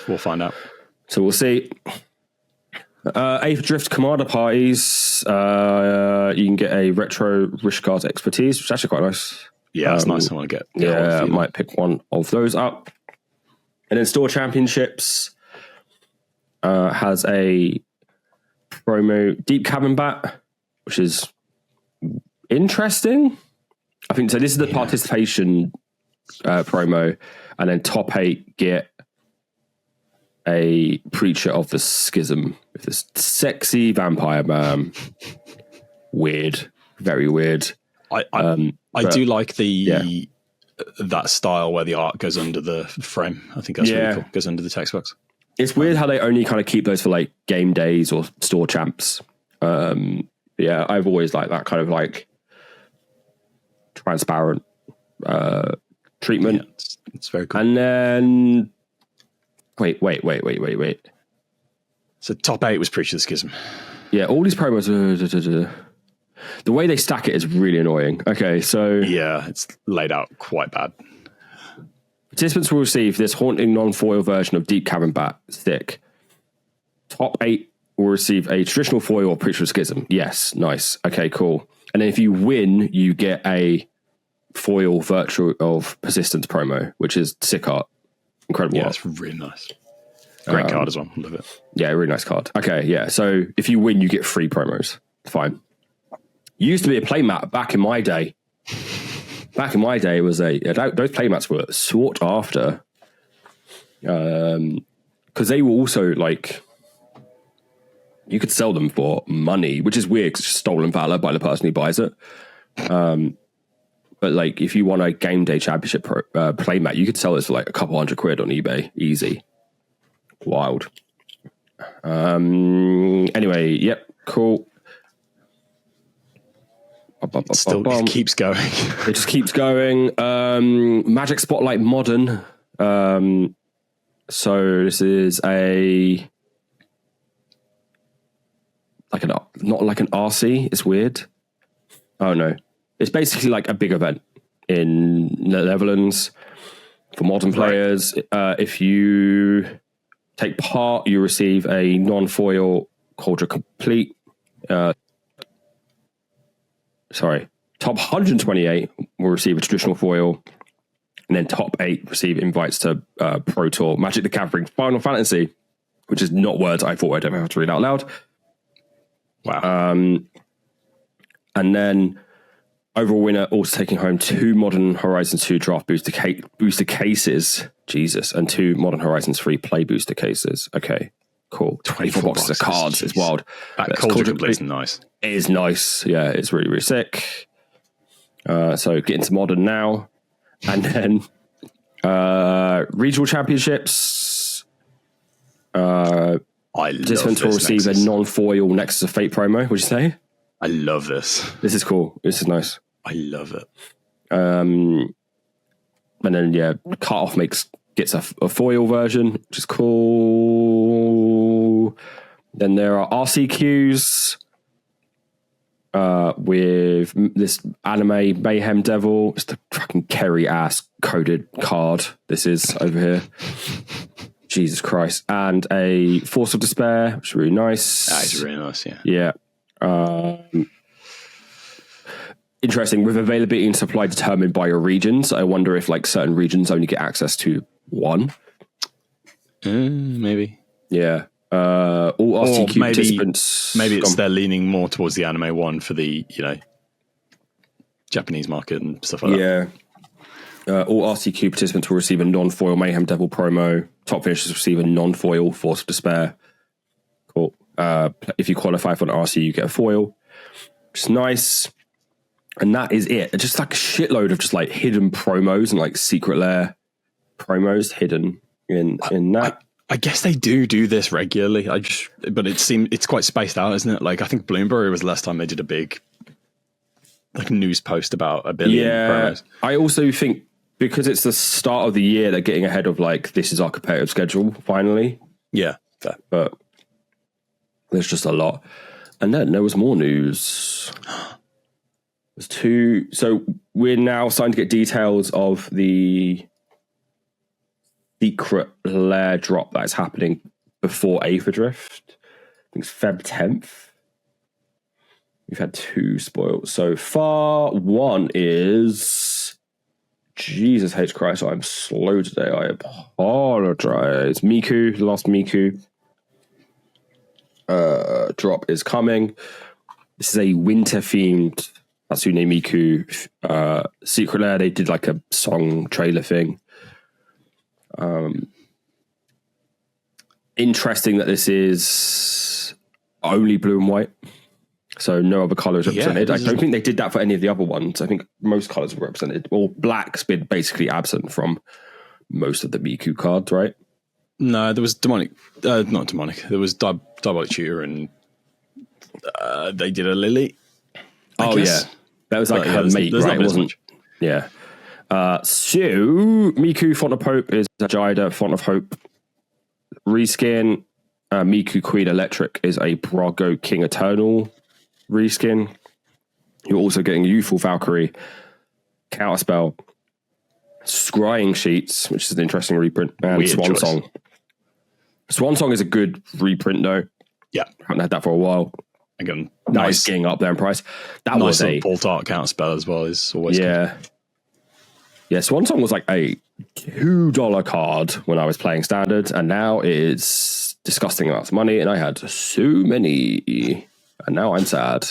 [SPEAKER 1] we'll find out.
[SPEAKER 2] So we'll see. Aetherdrift Commander parties. You can get a retro Rishgard expertise, which is actually quite nice.
[SPEAKER 1] Yeah, it's nice. I want to get.
[SPEAKER 2] Yeah, I might pick one of those up. And then Store Championships has a promo Deep Cavern Bat, which is interesting. I think so. This is the participation promo, and then top 8 get a Preacher of the Schism with this sexy vampire man. Weird, very weird.
[SPEAKER 1] I do like that style where the art goes under the frame. I think that's really cool. Goes under the text box.
[SPEAKER 2] It's weird how they only kind of keep those for like game days or store champs. Yeah, I've always liked that kind of like transparent treatment.
[SPEAKER 1] Yeah, it's very cool.
[SPEAKER 2] And then wait.
[SPEAKER 1] So top 8 was Preacher of the Schism.
[SPEAKER 2] Yeah, all these promos the way they stack it is really annoying. Okay, so
[SPEAKER 1] yeah, it's laid out quite bad.
[SPEAKER 2] Participants will receive this haunting non-foil version of Deep Cavern Bat stick. Top 8 will receive a traditional foil or Preacher of Schism. Yes, nice. Okay, cool. And then if you win, you get a foil Virtue of Persistence promo, which is sick art. Incredible art.
[SPEAKER 1] It's really nice. Great card as well. Love it.
[SPEAKER 2] Yeah, really nice card. Okay, yeah. So if you win, you get 3 promos. Fine. Used to be a playmat back in my day. Back in my day, those playmats were sought after, because they were also like, you could sell them for money, which is weird because it's stolen valor by the person who buys it. But like, if you want a game day championship playmat, you could sell this for like a couple £100 on eBay, easy. Wild. Anyway, yep, cool.
[SPEAKER 1] It keeps going.
[SPEAKER 2] It just keeps going. Magic Spotlight Modern. So this is not like an RC. It's weird. Oh no, it's basically like a big event in the Netherlands for modern players. If you take part, you receive a non-foil Cauldron Complete. Top 128 will receive a traditional foil, and then top 8 receive invites to Pro Tour Magic the Gathering Final Fantasy, which is not words I thought I'd ever have to read out loud.
[SPEAKER 1] Wow.
[SPEAKER 2] And then overall winner also taking home 2 Modern Horizons 2 draft booster cases, Jesus, and 2 Modern Horizons 3 play booster cases. Okay, cool. 24 boxes of cards. It's wild.
[SPEAKER 1] That Cauldron Complete is nice.
[SPEAKER 2] It is nice. Yeah, it's really, really sick. So get into Modern now. And then regional championships. Participants will receive a non-foil Nexus of Fate promo. What'd you say?
[SPEAKER 1] I love this.
[SPEAKER 2] This is cool. This is nice.
[SPEAKER 1] I love it.
[SPEAKER 2] And then, Cut-Off gets a foil version, which is cool. Then there are RCQs with this anime Mayhem Devil. It's the fucking Kerry ass coded card. This is over here. Jesus Christ. And a Force of Despair, which is really nice.
[SPEAKER 1] That is really nice, yeah.
[SPEAKER 2] Yeah. interesting with availability and supply determined by your regions. I wonder if like certain regions only get access to one.
[SPEAKER 1] Maybe.
[SPEAKER 2] Yeah. All RCQ participants.
[SPEAKER 1] Maybe it's they're leaning more towards the anime one for the Japanese market and stuff like that.
[SPEAKER 2] Yeah. All RCQ participants will receive a non-foil Mayhem Devil promo. Top finishers receive a non-foil Force of Despair. Cool. If you qualify for an RC, you get a foil. Which is nice. And that is it. Just like a shitload of just like hidden promos and like secret lair promos hidden in that.
[SPEAKER 1] I guess they do this regularly. But it's quite spaced out, isn't it? Like I think Bloomberry was the last time they did a big like news post about a billion promos.
[SPEAKER 2] I also think because it's the start of the year, they're getting ahead of like this is our competitive schedule finally.
[SPEAKER 1] Yeah, fair.
[SPEAKER 2] But there's just a lot. And then there was more news. There's two. So we're now starting to get details of the secret lair drop that's happening before Aetherdrift. I think it's Feb 10th. We've had two spoils so far. One is Jesus H. Christ, I'm slow today. I apologize. Miku, the last Miku drop is coming. This is a winter-themed Hatsune Miku secret lair. They did like a song trailer thing. Interesting that this is only blue and white. So no other colours represented. I don't think they did that for any of the other ones. I think most colours were represented. Well, black's been basically absent from most of the Miku cards, right?
[SPEAKER 1] No, there was demonic. Not demonic. There was Diabolic Tutor, and they did a Lily. I guess.
[SPEAKER 2] Yeah, that was like her mate, right? It wasn't. Yeah. So Miku Font of Hope is a Jida Font of Hope reskin. Miku Queen Electric is a Brago King Eternal reskin. You're also getting Youthful Valkyrie, Counterspell, Scrying Sheets, which is an interesting reprint, and
[SPEAKER 1] Weird
[SPEAKER 2] Swan
[SPEAKER 1] choice.
[SPEAKER 2] Song. Swan Song is a good reprint though.
[SPEAKER 1] Yeah,
[SPEAKER 2] haven't had that for a while.
[SPEAKER 1] Again,
[SPEAKER 2] Nice getting up there in price. That
[SPEAKER 1] nice
[SPEAKER 2] was a
[SPEAKER 1] Bolt Art Counterspell as well. Is always good.
[SPEAKER 2] Yeah. Swan Song was like a $2 card when I was playing Standard, and now it's disgusting amounts of money, and I had so many, and now I'm sad.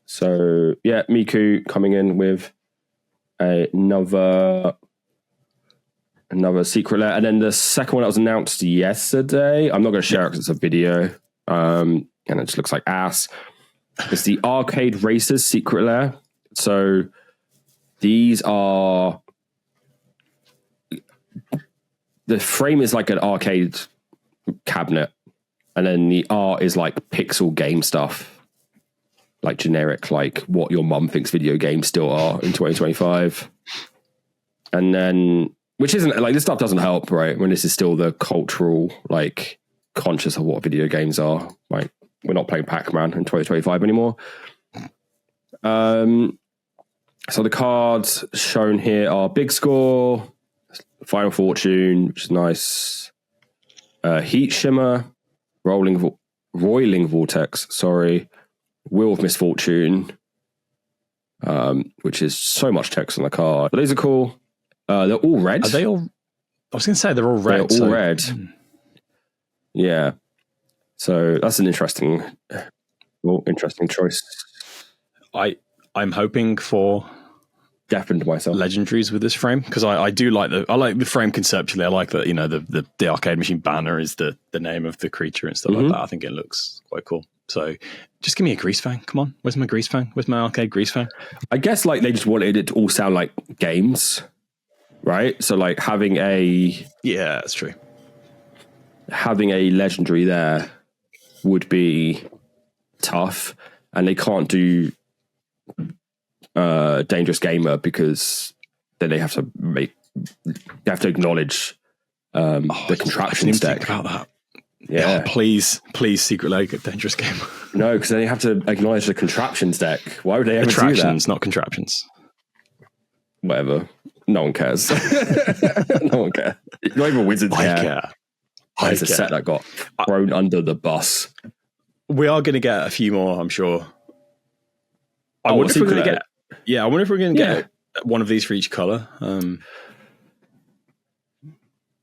[SPEAKER 2] So yeah, Miku coming in with another secret lair, and then the second one that was announced yesterday. I'm not going to share it because it's a video, and it just looks like ass. It's the Arcade Racers secret lair. So these are, the frame is like an arcade cabinet, and then the art is like pixel game stuff, like generic, like what your mum thinks video games still are in 2025. And then, which isn't like, this stuff doesn't help, right? When this is still the cultural, like, conscious of what video games are. Like, we're not playing Pac-Man in 2025 anymore. So the cards shown here are Big Score, Final Fortune, which is nice, Heat Shimmer, Roiling Vortex, Wheel of Misfortune, which is so much text on the card. But these are cool. They're all red.
[SPEAKER 1] Are they all? I was going to say they're all red.
[SPEAKER 2] They're all red. Yeah. So that's an interesting choice.
[SPEAKER 1] I'm hoping for
[SPEAKER 2] deafened myself
[SPEAKER 1] legendaries with this frame, because I do like the frame conceptually. I like that, the arcade machine banner is the name of the creature and stuff like that. I think it looks quite cool. So just give me a Grease Fang. Come on, where's my Grease Fang? Where's my arcade Grease Fang?
[SPEAKER 2] I guess like they just wanted it to all sound like games, right? So like having
[SPEAKER 1] that's true.
[SPEAKER 2] Having a legendary there would be tough, and they can't do Dangerous Gamer because then they have to acknowledge the contraptions deck.
[SPEAKER 1] Think about that.
[SPEAKER 2] Yeah,
[SPEAKER 1] please, Secret Lair get Dangerous Gamer.
[SPEAKER 2] No, because then you have to acknowledge the contraptions deck. Why would they ever do that?
[SPEAKER 1] Attractions, not contraptions.
[SPEAKER 2] Whatever. No one cares. No one cares. Not even Wizards care. There's a set that got thrown under the bus.
[SPEAKER 1] We are going to get a few more, I'm sure.
[SPEAKER 2] I wonder if we're going to get
[SPEAKER 1] Yeah, I wonder if we're going to get one of these for each color.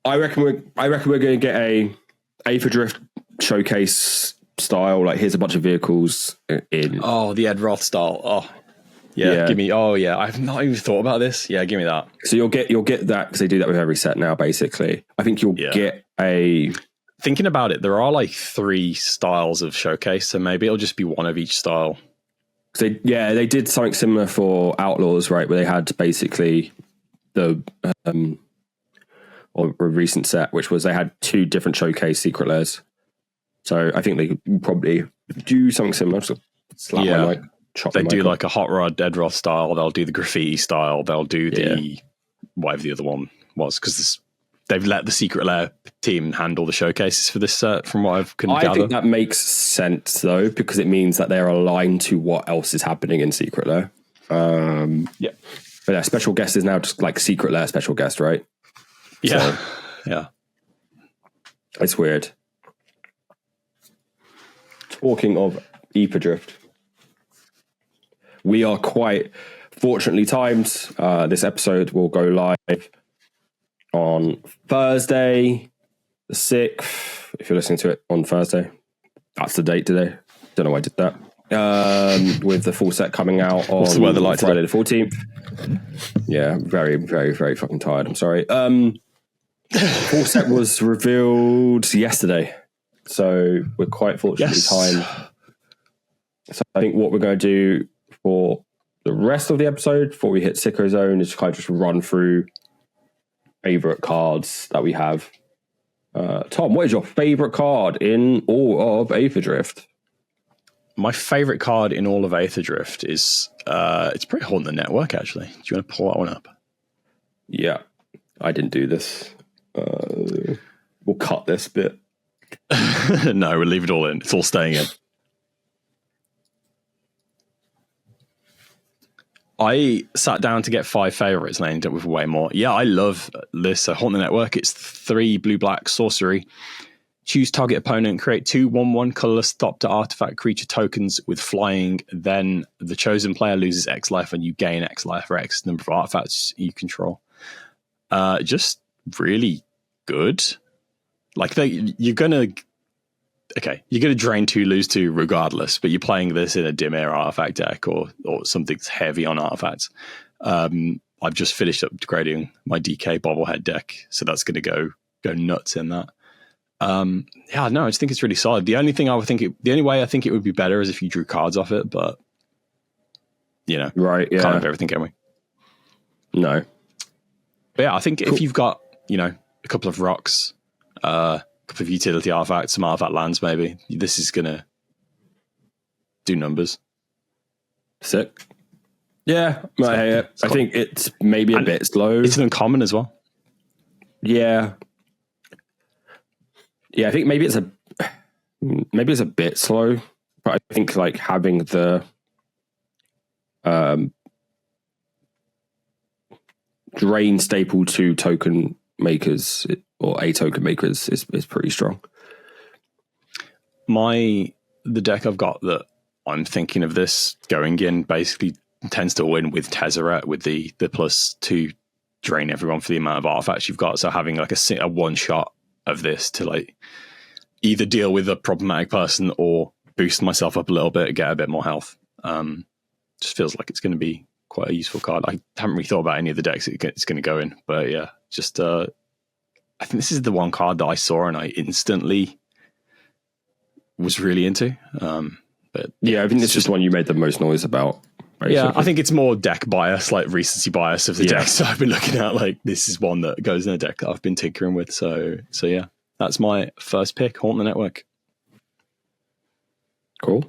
[SPEAKER 2] I reckon we're going to get a Aetherdrift showcase style. Like, here's a bunch of vehicles in.
[SPEAKER 1] Oh, the Ed Roth style. Oh, yeah. Give me. Oh, yeah. I've not even thought about this. Yeah, give me that.
[SPEAKER 2] So you'll get that because they do that with every set now. Basically, I think you'll get a.
[SPEAKER 1] Thinking about it, there are like 3 styles of showcase, so maybe it'll just be one of each style.
[SPEAKER 2] They did something similar for Outlaws, right? Where they had basically the or a recent set, which was they had 2 different showcase secret lairs. So I think they probably do something similar. So slap my mic, chop
[SPEAKER 1] they
[SPEAKER 2] my
[SPEAKER 1] do
[SPEAKER 2] mic
[SPEAKER 1] like a Hot Rod Dead Roth style. They'll do the graffiti style. They'll do the whatever the other one was, because they've let the secret lair team handle the showcases for this set, from what I've gather.
[SPEAKER 2] I think that makes sense though, because it means that they're aligned to what else is happening in secret lair. But yeah, special guest is now just like secret lair special guest, right?
[SPEAKER 1] Yeah.
[SPEAKER 2] So,
[SPEAKER 1] yeah.
[SPEAKER 2] It's weird. Talking of Aetherdrift, we are quite fortunately timed. This episode will go live on Thursday, the 6th. If you're listening to it on Thursday, that's the date today. Don't know why I did that. With the full set coming out on
[SPEAKER 1] What's the weather like
[SPEAKER 2] Friday the 14th. Yeah, very, very, very fucking tired. I'm sorry. Full set was revealed yesterday, so we're quite fortunately timed. So I think what we're going to do for the rest of the episode, before we hit Sicko Zone, is kind of just run through favorite cards that we have. Tom, what is your favorite card in all of Aetherdrift?
[SPEAKER 1] My favorite card in all of Aetherdrift is it's pretty Haunt the Network, actually. Do you want to pull that one up?
[SPEAKER 2] Yeah, I didn't do this. We'll cut this bit.
[SPEAKER 1] No, we'll leave it all in. It's all staying in. I sat down to get 5 favorites and I ended up with way more. Yeah, I love this. Haunt the Network. It's 3 blue-black sorcery. Choose target opponent, create 2 1/1 colorless stop to artifact creature tokens with flying. Then the chosen player loses X life and you gain X life for X number of artifacts you control. Just really good. Like you're gonna drain 2, lose 2 regardless, but you're playing this in a dim air artifact deck or something that's heavy on artifacts. I've just finished upgrading my DK bobblehead deck, so that's going to go nuts in that. I just think it's really solid. The only way I think it would be better is if you drew cards off it, but
[SPEAKER 2] right, yeah,
[SPEAKER 1] can't have everything, can we?
[SPEAKER 2] No.
[SPEAKER 1] But yeah, I think if you've got a couple of rocks, a couple of utility artifacts, some artifact lands, maybe this is gonna do numbers.
[SPEAKER 2] Sick. Yeah, I think it's maybe a bit slow.
[SPEAKER 1] It's an uncommon as well.
[SPEAKER 2] Yeah. Yeah, I think maybe it's a bit slow, but I think like having the drain staple to token makers or a token makers is pretty strong.
[SPEAKER 1] The deck I've got that I'm thinking of this going in basically tends to win with Tezzeret with the +2 drain everyone for the amount of artifacts you've got. So having like a one shot of this to like either deal with a problematic person or boost myself up a little bit, get a bit more health. Just feels like it's going to be quite a useful card. I haven't really thought about any of the decks it's going to go in, but yeah, just I think this is the one card that I saw and I instantly was really into. But
[SPEAKER 2] yeah, I think it's just one you made the most noise about. Basically.
[SPEAKER 1] Yeah, I think it's more deck bias, like recency bias of the decks I've been looking at. Like this is one that goes in a deck that I've been tinkering with. So yeah, that's my first pick, Haunt the Network.
[SPEAKER 2] Cool.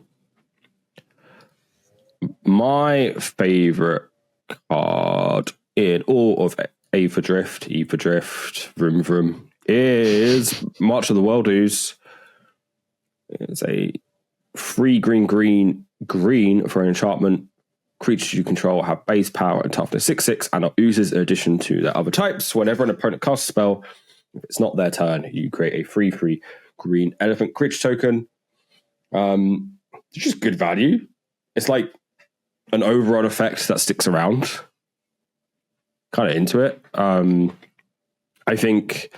[SPEAKER 2] My favorite card in all of Aetherdrift VROOM VROOM is March of the Weldoos. It's a 3 green for an enchantment. Creatures you control have base power and toughness 6/6 and are oozes in addition to their other types. Whenever an opponent casts a spell, if it's not their turn, you create a 3/3 green elephant creature token. It's just good value. It's like an overall effect that sticks around. Kind of into it. I think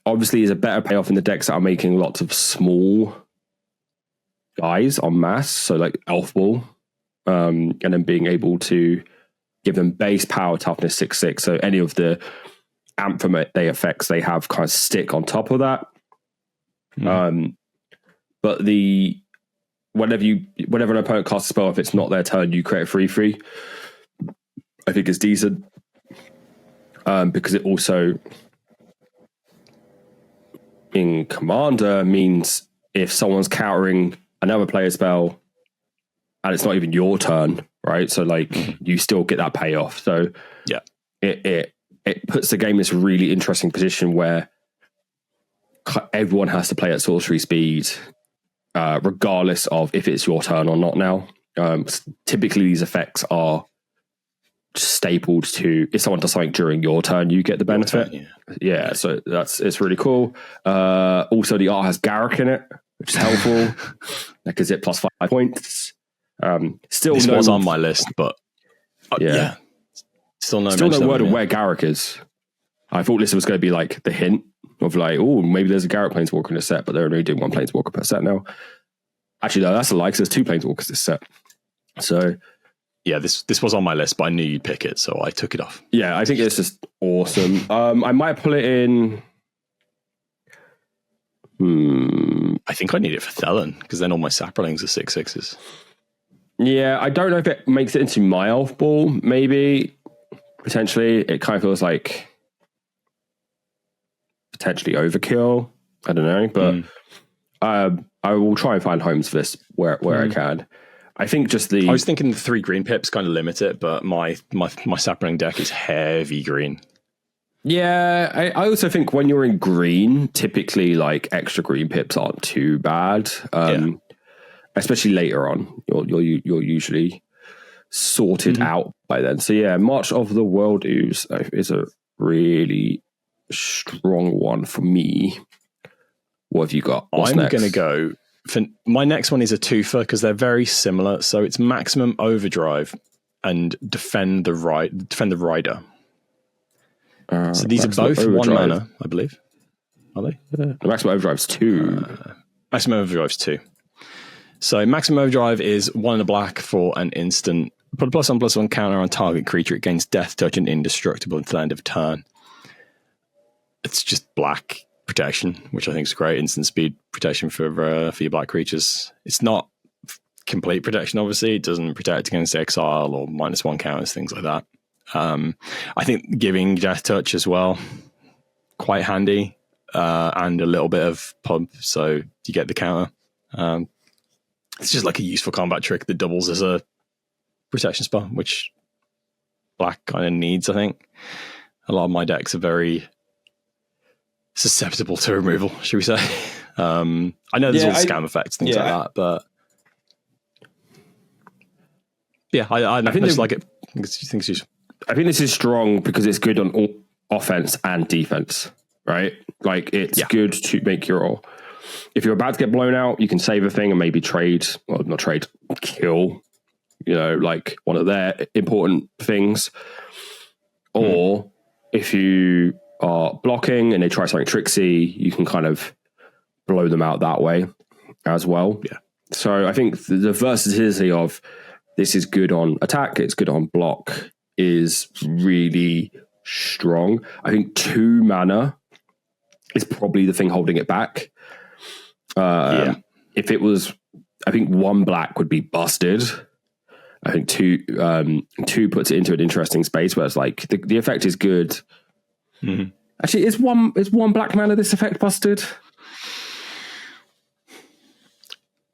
[SPEAKER 2] obviously is a better payoff in the decks that are making lots of small guys en masse, so like Elf Ball, and then being able to give them base power, toughness 6/6. So any of the Anthem Day effects they have kind of stick on top of that. But whenever an opponent casts a spell, if it's not their turn, you create a 3/3. I think it's decent. Because it also in Commander means if someone's countering another player's spell and it's not even your turn, right? So like you still get that payoff. So
[SPEAKER 1] yeah,
[SPEAKER 2] it puts the game in this really interesting position where everyone has to play at sorcery speed, regardless of if it's your turn or not now. Typically these effects are stapled to if someone does something during your turn, you get the benefit. Yeah, so it's really cool. Also, the art has Garrick in it, which is helpful. That gives it +5 points. Still,
[SPEAKER 1] this was on my list, but yeah. Still no
[SPEAKER 2] word of where Garrick is. I thought this was going to be like the hint of like, oh, maybe there's a Garrick Planeswalker in a set, but they're only doing one Planeswalker per set now. Actually, no, that's a lie, 'cause there's 2 Planeswalkers this set. So
[SPEAKER 1] yeah, this was on my list, but I knew you'd pick it, so I took it off.
[SPEAKER 2] Yeah, I think it's just awesome. I might pull it in.
[SPEAKER 1] I think I need it for Thelen, because then all my Saprolings are 6/6s.
[SPEAKER 2] Yeah, I don't know if it makes it into my Elf Ball. Maybe, potentially. It kind of feels like potentially overkill. I don't know, but I will try and find homes for this where I can. I think just I
[SPEAKER 1] was thinking the 3 green pips kind of limit it, but my Sapling deck is heavy green.
[SPEAKER 2] Yeah, I also think when you're in green, typically like extra green pips aren't too bad. Especially later on, you're usually sorted out by then. So yeah, March of the World Ooze is a really strong one for me. What have you got? What's
[SPEAKER 1] I'm
[SPEAKER 2] next?
[SPEAKER 1] going to go. My next one is a twofer because they're very similar. So it's Maximum Overdrive and Defend the Rider. So these are both Overdrive. 1 mana, I believe. Are they?
[SPEAKER 2] The Maximum Overdrive's 2.
[SPEAKER 1] Maximum Overdrive's 2. So Maximum Overdrive is 1 in a black for an instant. Put a +1/+1 counter on target creature. It gains Death Touch and Indestructible until the end of turn. It's just black protection, which I think is great. Instant speed protection for your black creatures. It's not complete protection, obviously. It doesn't protect against exile or -1 counters, things like that. I think giving Death Touch as well, quite handy, and a little bit of pump, so you get the counter. It's just like a useful combat trick that doubles as a protection spell, which black kind of needs, I think. A lot of my decks are very susceptible to removal, should we say. I know there's all scam effects, things like that, but yeah, I think just like it. I think it's useful.
[SPEAKER 2] I think this is strong because it's good on all offense and defense, right? Like it's good to make your, if you're about to get blown out, you can save a thing and maybe kill, like one of their important things. Or if you are blocking and they try something tricksy, you can kind of blow them out that way as well.
[SPEAKER 1] Yeah.
[SPEAKER 2] So I think the versatility of this is good on attack, it's good on block, is really strong. I think 2 mana is probably the thing holding it back. If it was, I think 1 black would be busted. I think 2 puts it into an interesting space where it's like the effect is good. Mm-hmm. Actually, is one black mana this effect busted?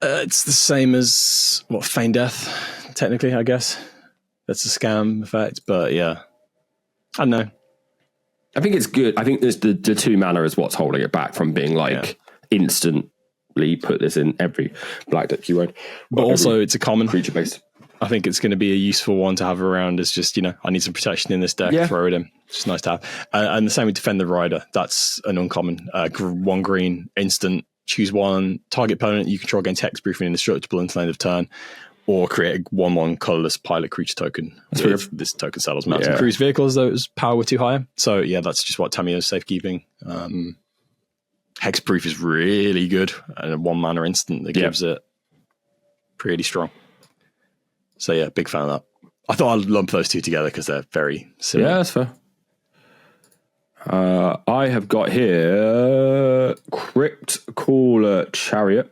[SPEAKER 1] It's the same as Feign Death, technically, I guess. That's a scam effect, but yeah. I don't know.
[SPEAKER 2] I think it's good. I think the 2 mana is what's holding it back from being instantly put this in every black deck you own.
[SPEAKER 1] But also it's a common
[SPEAKER 2] creature based.
[SPEAKER 1] I think it's going to be a useful one to have around as just, I need some protection in this deck, throw it in. It's just nice to have. And the same with Defend the Rider. That's an uncommon. 1 green, instant, choose 1, target opponent you control against hexproof and indestructible until the end of turn. or create a 1/1 colorless pilot creature token with this token settles mounts and cruise vehicles. Those power were too high. So yeah, that's just what Tamiyo's safekeeping. Hexproof is really good, and a 1 mana instant that gives it pretty strong. So yeah, big fan of that. I thought I'd lump those two together because they're very similar.
[SPEAKER 2] Yeah, that's fair. I have got here Crypt Caller Chariot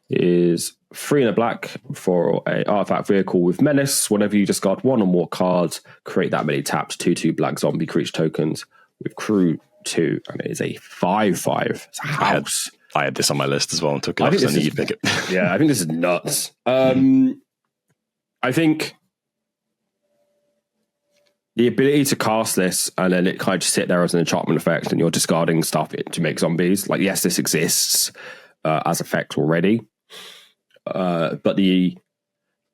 [SPEAKER 2] is 3 and a black for a artifact vehicle with menace. Whenever you discard 1 or more cards, create that many taps, 2/2 black zombie creature tokens with crew 2, and it is a 5/5. It's a house.
[SPEAKER 1] I had this on my list as well and took it off, so I knew you'd pick it.
[SPEAKER 2] Yeah, I think this is nuts. I think the ability to cast this and then it kind of just sit there as an enchantment effect and you're discarding stuff to make zombies. Like, yes, this exists as effect already. But the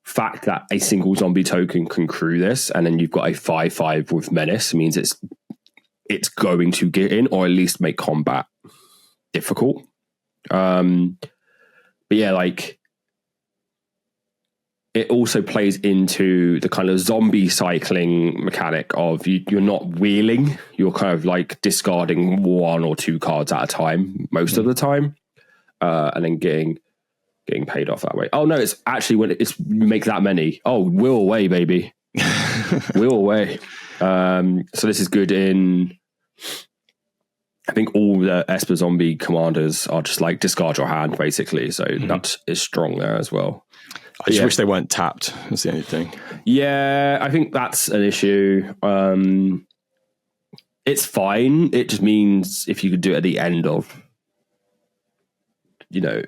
[SPEAKER 2] fact that a single zombie token can crew this and then you've got a 5/5 with menace means it's going to get in, or at least make combat difficult. But yeah, like, it also plays into the kind of zombie cycling mechanic of you're not wheeling, you're kind of like discarding 1 or 2 cards at a time most of the time, and then getting paid off that way. Oh no, it's actually when you make that many. Oh, wheel away, baby. Wheel away. So this is good in, I think all the Esper zombie commanders are just like discard your hand basically. So that is strong there as well.
[SPEAKER 1] I just wish they weren't tapped. That's the only thing.
[SPEAKER 2] Yeah, I think that's an issue. It's fine. It just means if you could do it at the end of, the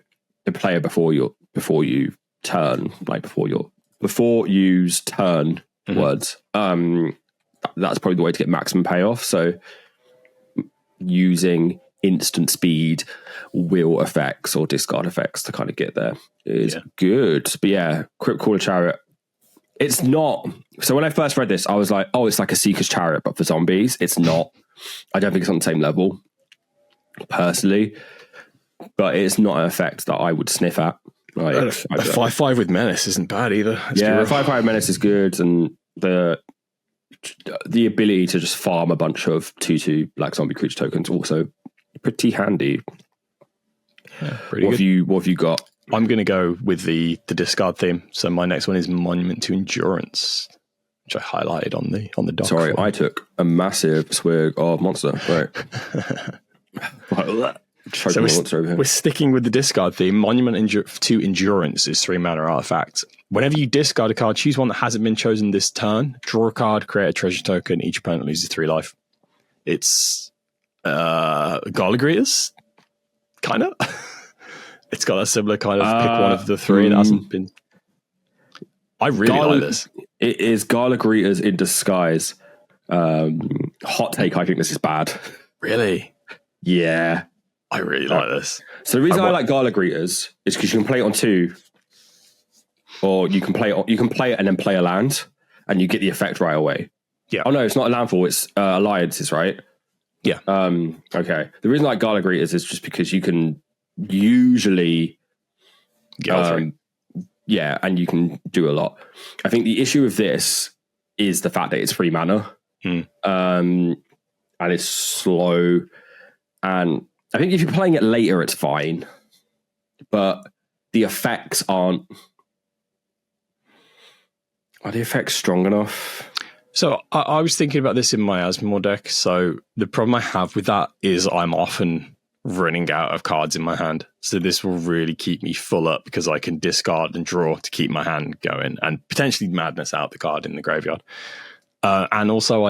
[SPEAKER 2] player before you turn, like before use turn words. That's probably the way to get maximum payoff. So using instant speed, will effects or discard effects to kind of get there is good. But yeah, Crypt Caller Chariot. It's not. So when I first read this, I was like, oh, it's like a Seeker's Chariot, but for zombies. It's not. I don't think it's on the same level, personally. But it's not an effect that I would sniff at. Like,
[SPEAKER 1] a 5/5 with menace isn't bad either. It's
[SPEAKER 2] 5/5 menace is good, and the ability to just farm a bunch of 2/2 black zombie creature tokens also pretty handy.
[SPEAKER 1] Yeah, pretty good.
[SPEAKER 2] What have you got?
[SPEAKER 1] I'm going to go with the discard theme. So my next one is Monument to Endurance, which I highlighted on the doc.
[SPEAKER 2] Sorry, I took a massive swig of Monster. Right.
[SPEAKER 1] So we're sticking with the discard theme. Monument to Endurance is 3 mana artifact. Whenever you discard a card, choose one that hasn't been chosen this turn. Draw a card, create a treasure token. Each opponent loses 3 life. It's Garligreators, kind of. It's got a similar kind of pick one of the 3 that hasn't been. I really like this.
[SPEAKER 2] It is Garligreators in disguise. Hot take, I think this is bad.
[SPEAKER 1] Really?
[SPEAKER 2] Yeah.
[SPEAKER 1] I really like this.
[SPEAKER 2] So the reason I like Garligreators is because you can play it on 2, or you can play it and then play a land, and you get the effect right away.
[SPEAKER 1] Yeah.
[SPEAKER 2] Oh no, it's not a landfall. It's alliances, right?
[SPEAKER 1] Yeah.
[SPEAKER 2] Okay. The reason I like Garligreators is just because you can usually
[SPEAKER 1] get all 3.
[SPEAKER 2] Yeah, and you can do a lot. I think the issue with this is the fact that it's 3 mana, and it's slow, and I think if you're playing it later, it's fine, but the effects aren't. Are the effects strong enough?
[SPEAKER 1] So I was thinking about this in my Asmore deck. So the problem I have with that is I'm often running out of cards in my hand. So this will really keep me full up because I can discard and draw to keep my hand going and potentially madness out the card in the graveyard. And also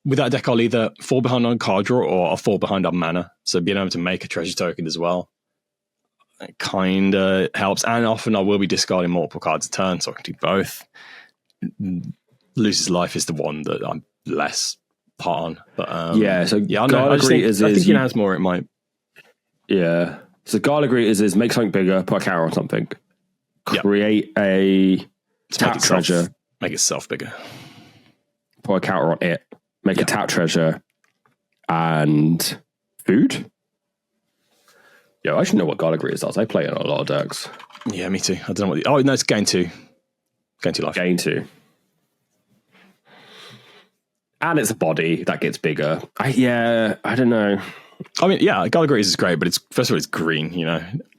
[SPEAKER 1] with that deck, I'll either fall behind on card draw or I'll fall behind on mana. So being able to make a treasure token as well, it kind of helps. And often I will be discarding multiple cards a turn, so I can do both. Loses Life is the one that I'm less part on. But
[SPEAKER 2] I think in
[SPEAKER 1] Asmore it might.
[SPEAKER 2] Yeah. So Garligreators is make something bigger, put a counter on something. Create a tap treasure.
[SPEAKER 1] Make itself bigger.
[SPEAKER 2] Put a counter on it. Make a tap treasure and food. Yeah, I should know what Gallagher does. I play it in a lot of decks.
[SPEAKER 1] Yeah, me too. I don't know what. Oh no, it's gain 2. Gain 2 life.
[SPEAKER 2] Gain 2. And it's a body that gets bigger. I don't know.
[SPEAKER 1] I mean, yeah, Gallagher is great, but first of all, it's green,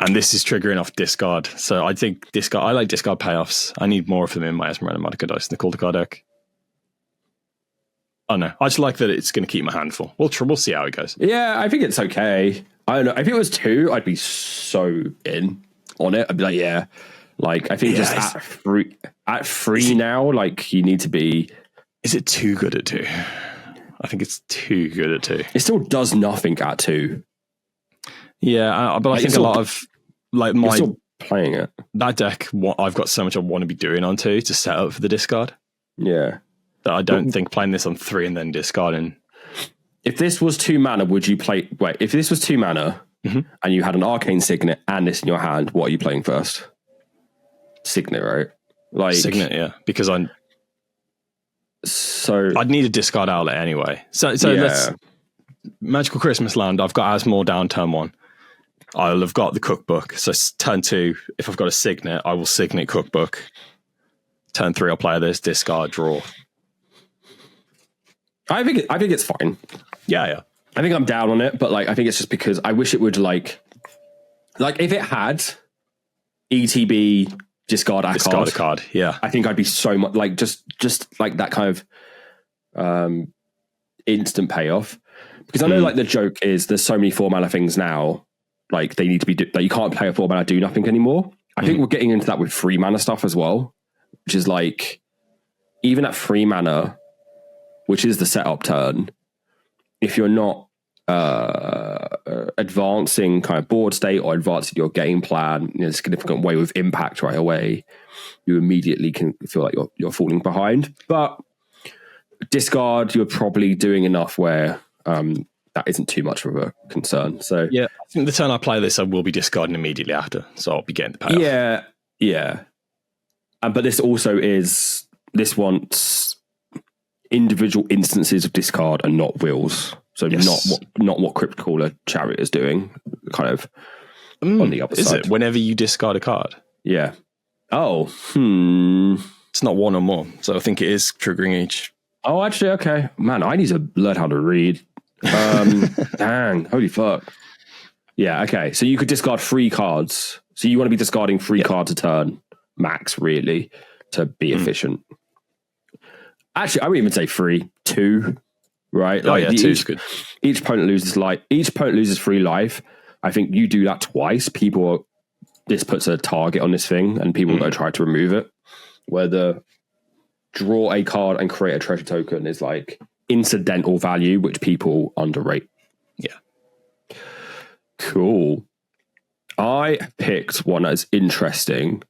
[SPEAKER 1] and this is triggering off discard. So I think discard. I like discard payoffs. I need more of them in my Esmeralda Monica Dice in the Call to Card deck. I don't know. I just like that it's going to keep my hand full. We'll see how it goes.
[SPEAKER 2] Yeah, I think it's okay. I don't know. If it was 2, I'd be so in on it. I'd be like, yeah. Like, I think just at 3 now, like, you need to be...
[SPEAKER 1] Is it too good at 2? I think it's too good at 2.
[SPEAKER 2] It still does nothing at 2.
[SPEAKER 1] Yeah, but I think a lot of... like my
[SPEAKER 2] still playing it.
[SPEAKER 1] That deck, I've got so much I want to be doing on 2 to set up for the discard.
[SPEAKER 2] Yeah.
[SPEAKER 1] That I don't think playing this on 3 and then discarding...
[SPEAKER 2] If this was 2 mana, would you play... Wait, if this was 2 mana and you had an Arcane Signet and this in your hand, what are you playing first? Signet, right? Like
[SPEAKER 1] Signet, yeah. Because I'd need a discard outlet anyway. So let's... Magical Christmas Land, I've got Asmore down turn 1. I'll have got the Cookbook. So turn 2, if I've got a Signet, I will Signet Cookbook. Turn 3, I'll play this, discard, draw.
[SPEAKER 2] I think it's fine.
[SPEAKER 1] Yeah.
[SPEAKER 2] I think I'm down on it, but like I think it's just because I wish it would like if it had ETB discard a card.
[SPEAKER 1] Yeah,
[SPEAKER 2] I think I'd be so much like just like that kind of instant payoff. Because I know like the joke is there's so many 4 mana things now, like they need to be like you can't play a 4 mana do nothing anymore. I think we're getting into that with 3 mana stuff as well, which is like even at 3 mana, which is the setup turn, if you're not advancing kind of board state or advancing your game plan in a significant way with impact right away, you immediately can feel like you're falling behind. But discard, you're probably doing enough where that isn't too much of a concern. So
[SPEAKER 1] yeah, I think the turn I play this, I will be discarding immediately after, so I'll be getting the payoff.
[SPEAKER 2] Yeah. But this also is, this wants individual instances of discard and not wills. So not what Crypt Caller Chariot is doing, kind of on the other side.
[SPEAKER 1] Is it whenever you discard a card?
[SPEAKER 2] Yeah. Oh,
[SPEAKER 1] It's not 1 or more, so I think it is triggering each.
[SPEAKER 2] Oh, actually, okay. Man, I need to learn how to read. Dang, holy fuck. Yeah, okay. So you could discard 3 cards. So you want to be discarding 3 cards a turn, max, really, to be efficient. Actually, I wouldn't even say 3, 2, right?
[SPEAKER 1] Like 2 is good.
[SPEAKER 2] Each opponent loses life. Each opponent loses 3 life. I think you do that twice. This puts a target on this thing, and people go try to remove it. Where the draw a card and create a treasure token is like incidental value, which people underrate.
[SPEAKER 1] Yeah.
[SPEAKER 2] Cool. I picked one that's interesting,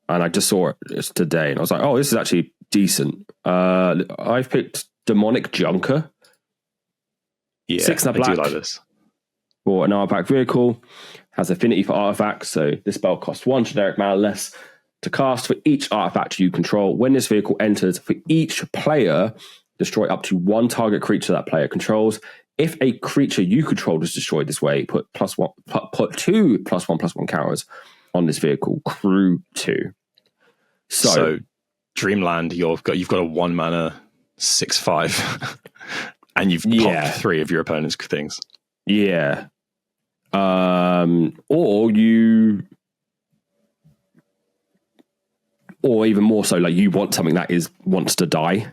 [SPEAKER 2] and I just saw it today, and I was like, oh, this is actually decent. I've picked Demonic Junker.
[SPEAKER 1] Yeah,
[SPEAKER 2] 6 and a black.
[SPEAKER 1] I do like this.
[SPEAKER 2] For an artifact vehicle, has affinity for artifacts, so this spell costs 1 generic mana less to cast for each artifact you control. When this vehicle enters, for each player, destroy up to 1 target creature that player controls. If a creature you control is destroyed this way, put 2 +1/+1 counters on this vehicle. Crew 2. So
[SPEAKER 1] Dreamland, you've got a 1 mana 6/5, and you've popped 3 of your opponent's things.
[SPEAKER 2] Yeah. Or even more so, like you want something that wants to die,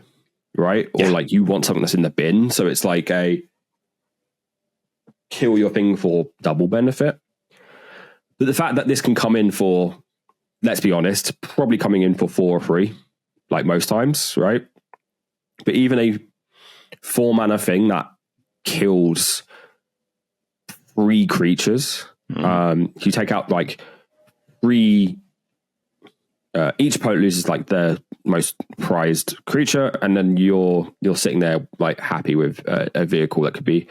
[SPEAKER 2] right? Or like you want something that's in the bin. So it's like a kill your thing for double benefit. But the fact that this can come in for, let's be honest, probably coming in for 4 or 3, like most times, right? But even a 4 mana thing that kills 3 creatures, you take out like 3. Each opponent loses like their most prized creature, and then you're sitting there like happy with a vehicle that could be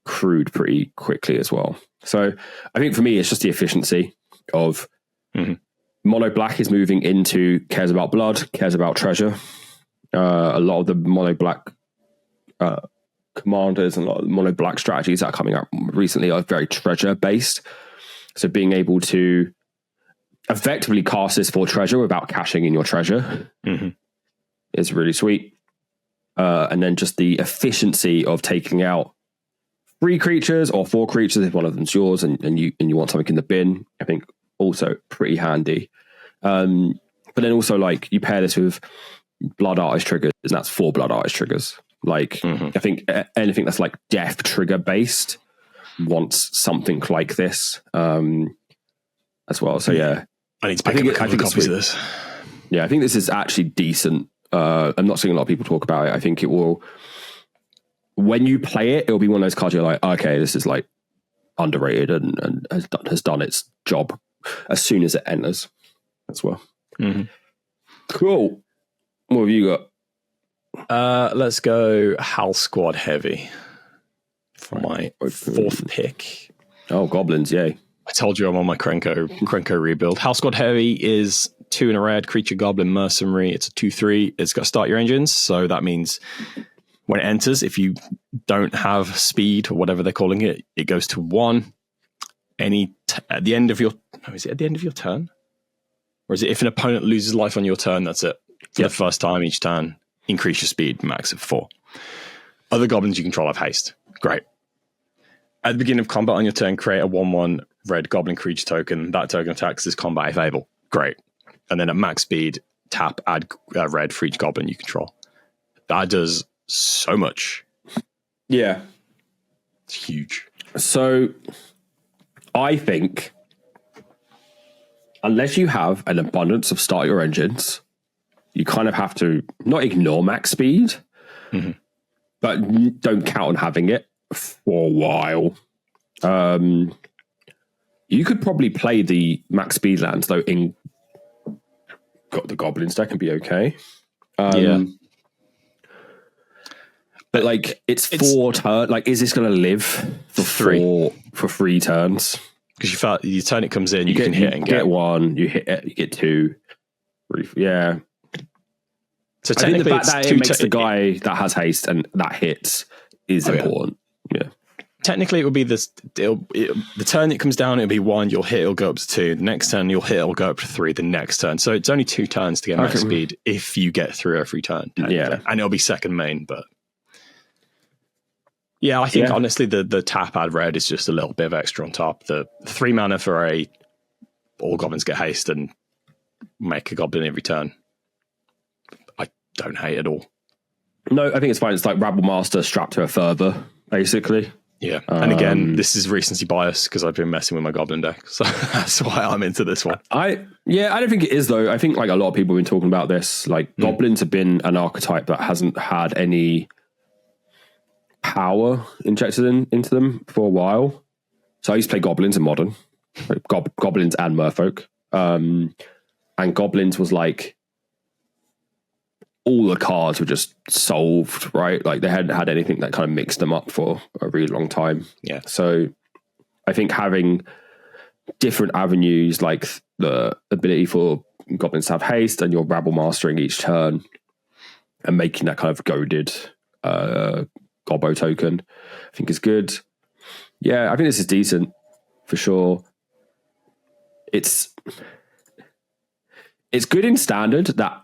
[SPEAKER 2] crewed pretty quickly as well. So I think for me, it's just the efficiency of mono black is moving into cares about blood, cares about treasure. A lot of the mono black commanders and a lot of mono black strategies that are coming out recently are very treasure based. So being able to effectively cast this for treasure without cashing in your treasure is really sweet. And then just the efficiency of taking out 3 creatures or 4 creatures if one of them's yours and you want something in the bin, I think also pretty handy. But then also like you pair this with Blood Artist triggers, and that's 4 Blood Artist triggers. Like I think anything that's like death trigger based wants something like this as well. So yeah,
[SPEAKER 1] I need to pick up a couple of copies of this.
[SPEAKER 2] Yeah, I think this is actually decent. I'm not seeing a lot of people talk about it. I think it will, when you play it, it'll be one of those cards you're like, okay, this is like underrated and has done its job as soon as it enters as well. Cool. What have you got?
[SPEAKER 1] Let's go Hal Squad Heavy for my 4th pick.
[SPEAKER 2] Oh, goblins, yay.
[SPEAKER 1] I told you I'm on my Krenko rebuild. Hal Squad Heavy is 2 in a red, creature, goblin, mercenary. It's a 2/3. It's got to start your engines. So that means when it enters, if you don't have speed or whatever they're calling it, it goes to 1. At the end of your... is it at the end of your turn? Or is it if an opponent loses life on your turn, that's it? For the first time each turn, increase your speed max of 4. Other goblins you control have haste. Great. At the beginning of combat on your turn, create a 1/1 red goblin creature token. That token attacks this combat if able. Great. And then at max speed, tap, add red for each goblin you control. That does so much.
[SPEAKER 2] Yeah.
[SPEAKER 1] It's huge.
[SPEAKER 2] So I think unless you have an abundance of start your engines, you kind of have to not ignore max speed, but don't count on having it for a while. You could probably play the max speed lands though in the goblins deck and be okay. But like it's 4 turns. Like, is this going to live for 3 turns?
[SPEAKER 1] Because you turn it comes in, you can hit and
[SPEAKER 2] get 1. You hit it, you get 2. 3, yeah.
[SPEAKER 1] So
[SPEAKER 2] I think the fact that it makes the guy that has haste and that hits is important. Yeah.
[SPEAKER 1] Technically, it would be this. The turn it comes down, it'll be 1. You'll hit, it'll go up to 2. The next turn, you'll hit, it'll go up to 3. The next turn, so it's only 2 turns to get max speed if you get through every turn.
[SPEAKER 2] Yeah,
[SPEAKER 1] and it'll be second main. But yeah, I think honestly, the tap add red is just a little bit of extra on top. The 3 mana for all goblins get haste and make a goblin every turn. I don't hate it at all.
[SPEAKER 2] No, I think it's fine. It's like Rabble Master strapped to a further, basically.
[SPEAKER 1] Yeah, and again, this is recency bias because I've been messing with my goblin deck, so that's why I'm into this one.
[SPEAKER 2] I don't think it is though. I think like a lot of people have been talking about this. Like goblins have been an archetype that hasn't had any power injected into them for a while. So I used to play goblins in modern, like goblins and merfolk, and goblins was like all the cards were just solved, right? Like they hadn't had anything that kind of mixed them up for a really long time.
[SPEAKER 1] Yeah.
[SPEAKER 2] So I think having different avenues, like the ability for goblins to have haste and your rabble mastering each turn and making that kind of goaded gobbo token, I think is good. Yeah, I think this is decent for sure. It's good in standard that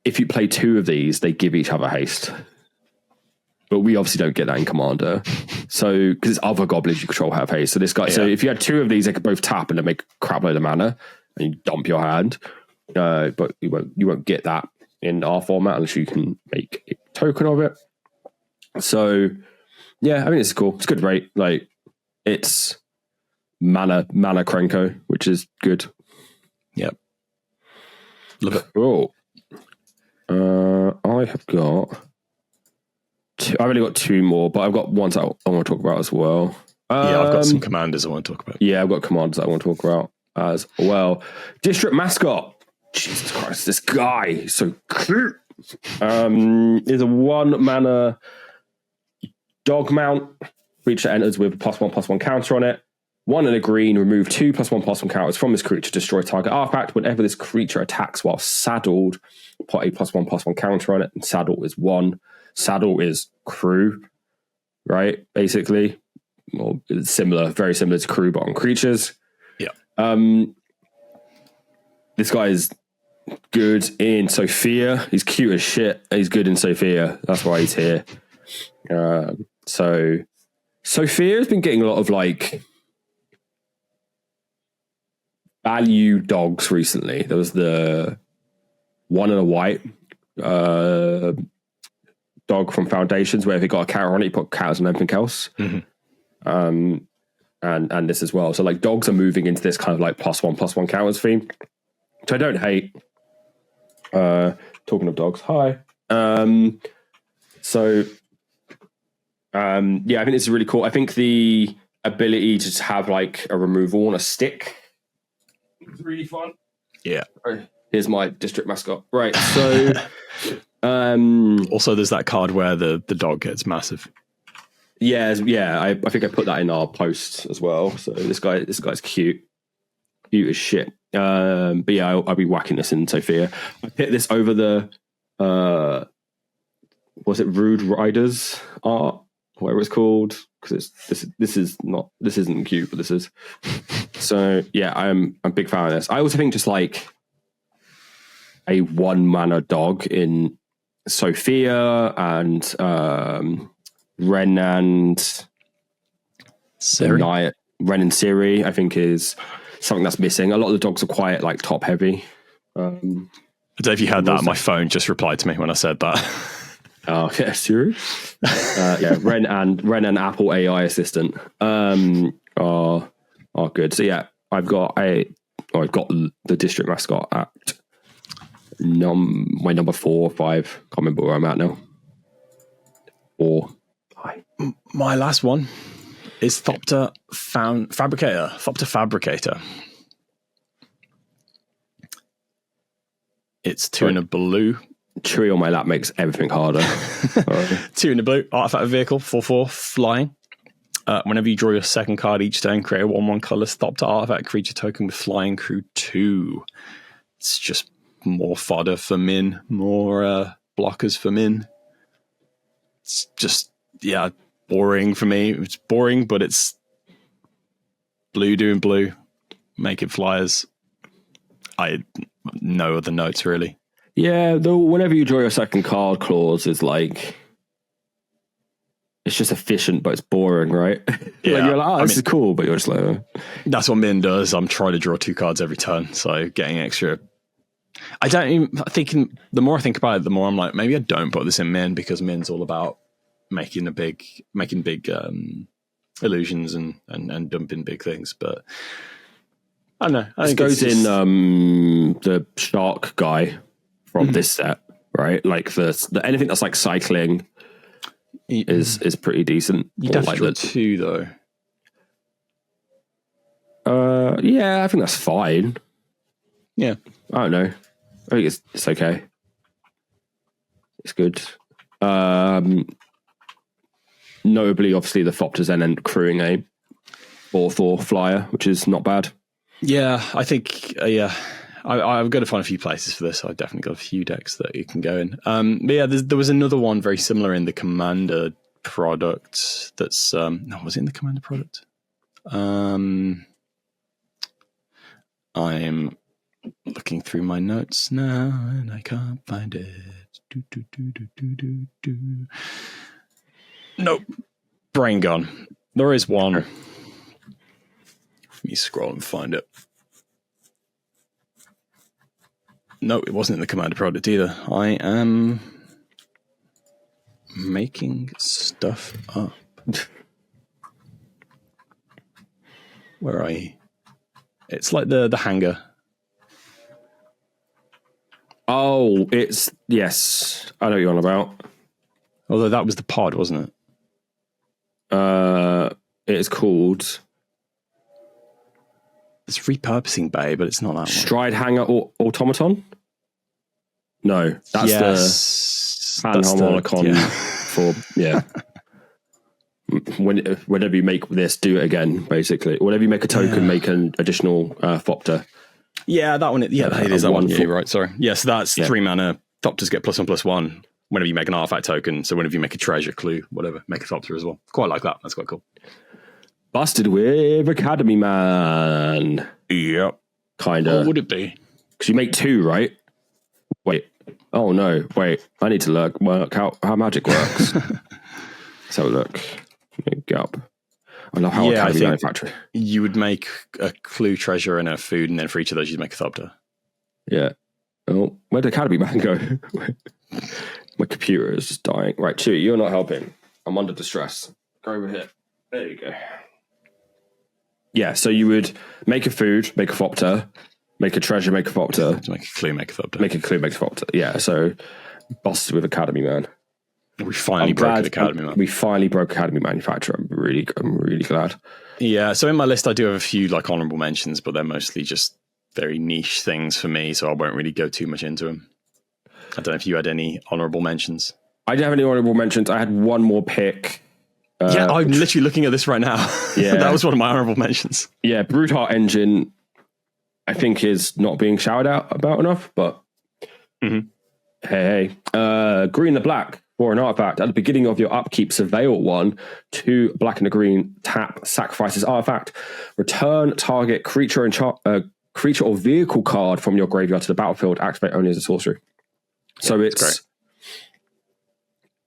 [SPEAKER 2] if you play 2 of these, they give each other haste. But we obviously don't get that in Commander. So, because other goblins you control have haste. So this guy, so if you had 2 of these, they could both tap and then make a crap load of mana and you dump your hand. But you won't get that in our format unless you can make a token of it. So, yeah, I think this is cool. It's a good rate. Like, it's mana Krenko, which is good.
[SPEAKER 1] Yep. Love it.
[SPEAKER 2] Oh. I have got 2. I've only got 2 more, but I've got ones that I want to talk about as well.
[SPEAKER 1] Yeah, I've got some commanders I want to talk about.
[SPEAKER 2] Yeah, I've got commanders that I want to talk about as well. District Mascot. Jesus Christ, this guy is so cute. Is a 1 mana dog mount. Creature enters with a +1/+1 counter on it. 1 and a green, remove 2 +1/+1 counters from this creature, destroy target artifact. Whenever this creature attacks while saddled, put a +1/+1 counter on it, and saddle is 1. Saddle is crew. right? Basically, or it's similar, very similar to crew, but on creatures.
[SPEAKER 1] Yeah.
[SPEAKER 2] This guy is good in Sophia. He's cute as shit. He's good in Sophia. That's why he's here. So Sophia has been getting a lot of like value dogs recently. There was the one in a white dog from Foundations, where if you got a cow on it, you put cows and everything else. Mm-hmm. And this as well. So like dogs are moving into this kind of like +1/+1 counters theme, which I don't hate. Talking of dogs, hi. Yeah, I think this is really cool. I think the ability to just have like a removal on a stick is really fun.
[SPEAKER 1] Yeah.
[SPEAKER 2] Here's my district mascot. Right. So
[SPEAKER 1] also there's that card where the dog gets massive.
[SPEAKER 2] Yeah. I think I put that in our post as well. So this guy's cute. Cute as shit. But yeah, I'll be whacking this in Sophia. I picked this over the was it Rude Riders art, whatever it's called, because this isn't cute, but this is. So yeah, I'm a big fan of this. I also think just like a 1-mana dog in Sophia and Ren and
[SPEAKER 1] Siri.
[SPEAKER 2] Ren and Siri, I think is something that's missing. A lot of the dogs are quite like top heavy.
[SPEAKER 1] I don't know if you heard that. My phone just replied to me when I said that.
[SPEAKER 2] Oh, yeah, Siri. Yeah, Ren and Apple AI Assistant are good. So yeah, I've got the district mascot at my number 4 or 5. Can't remember where I'm at now.
[SPEAKER 1] My last one is Thopter Fabricator. It's 2 in a blue.
[SPEAKER 2] Tree on my lap makes everything harder.
[SPEAKER 1] Right. 2 in a blue, artifact vehicle, 4/4, flying. Whenever you draw your second card each turn, create a 1/1 colorless Thopter artifact creature token with flying crew 2. It's just more fodder for Min, more blockers for Min. It's just, yeah, boring for me. It's boring, but it's blue doing blue, making flyers. No other notes really.
[SPEAKER 2] Yeah, though whenever you draw your second card clause is like, it's just efficient, but it's boring, right?
[SPEAKER 1] Yeah,
[SPEAKER 2] like you're like, this is cool, but you're just like,
[SPEAKER 1] that's what Min does. I'm trying to draw 2 cards every turn, so getting extra. I don't even thinking. The more I think about it, the more I'm like, maybe I don't put this in Min, because Min's all about making big illusions and dumping big things. But I don't know. I think
[SPEAKER 2] goes in the shark guy from this set, right? Like the anything that's like cycling is pretty decent.
[SPEAKER 1] You'd have
[SPEAKER 2] like
[SPEAKER 1] to draw 2
[SPEAKER 2] though. Yeah, I think that's fine.
[SPEAKER 1] Yeah,
[SPEAKER 2] I don't know. I think it's okay. It's good. Notably, obviously, the Thopters then end crewing a 4/4 flyer, which is not bad.
[SPEAKER 1] Yeah, I think, I've got to find a few places for this. I've definitely got a few decks that you can go in. But yeah, there was another one very similar in the Commander product that's, no, was it in the Commander product? I'm looking through my notes now and I can't find it. Nope. Brain gone. There is one. Let me scroll and find it. No, it wasn't in the Commander product either. I am making stuff up. Where are you? It's like the hanger.
[SPEAKER 2] Oh, yes. I know what you're on about.
[SPEAKER 1] Although that was the pod, wasn't it?
[SPEAKER 2] It's called...
[SPEAKER 1] It's repurposing Bay, but it's not that one.
[SPEAKER 2] Stride Hanger Automaton? No, that's the Panharmonicon for, yeah. Whenever you make this, do it again, basically. Whenever you make a token, make an additional Thopter.
[SPEAKER 1] Yeah, that one. Yeah, it is that one. Yeah, you're right. Sorry. Yes, that's 3 mana. Thopters get +1/+1. whenever you make an artifact token. So whenever you make a treasure, clue, whatever, make a Thopter as well. Quite like that. That's quite cool.
[SPEAKER 2] Busted with Academy Man.
[SPEAKER 1] Yep.
[SPEAKER 2] Kind of.
[SPEAKER 1] What would it be?
[SPEAKER 2] Because you make 2, right? Wait. Oh, no. Wait. I need to work out how magic works. Let's have a look. Get up. I love how Academy Manufacturer.
[SPEAKER 1] You would make a clue, treasure, and a food, and then for each of those, you'd make a Thopter.
[SPEAKER 2] Yeah. Oh, where did Academy Man go? My computer is just dying. Right, Chewy, you're not helping. I'm under distress. Go over here. There you go. Yeah, so you would make a food, make a Thopter, make a treasure, make a Thopter.
[SPEAKER 1] Make a clue, make a Thopter.
[SPEAKER 2] Make a clue, make a Thopter. Yeah, so busted with Academy Man.
[SPEAKER 1] We finally broke Academy Man.
[SPEAKER 2] We finally broke Academy Manufacturer. I'm really glad.
[SPEAKER 1] Yeah, so in my list, I do have a few like honorable mentions, but they're mostly just very niche things for me, so I won't really go too much into them. I don't know if you had any honorable mentions.
[SPEAKER 2] I didn't have any honorable mentions. I had one more pick.
[SPEAKER 1] Yeah, I'm literally looking at this right now. Yeah, that was one of my honorable mentions.
[SPEAKER 2] Yeah, Broodheart Engine, I think, is not being shouted out about enough, but hey. Green the Black for an artifact. At the beginning of your upkeep, surveil 1, 2 black and a green, tap, sacrifices artifact, return target creature creature or vehicle card from your graveyard to the battlefield, activate only as a sorcery. So it's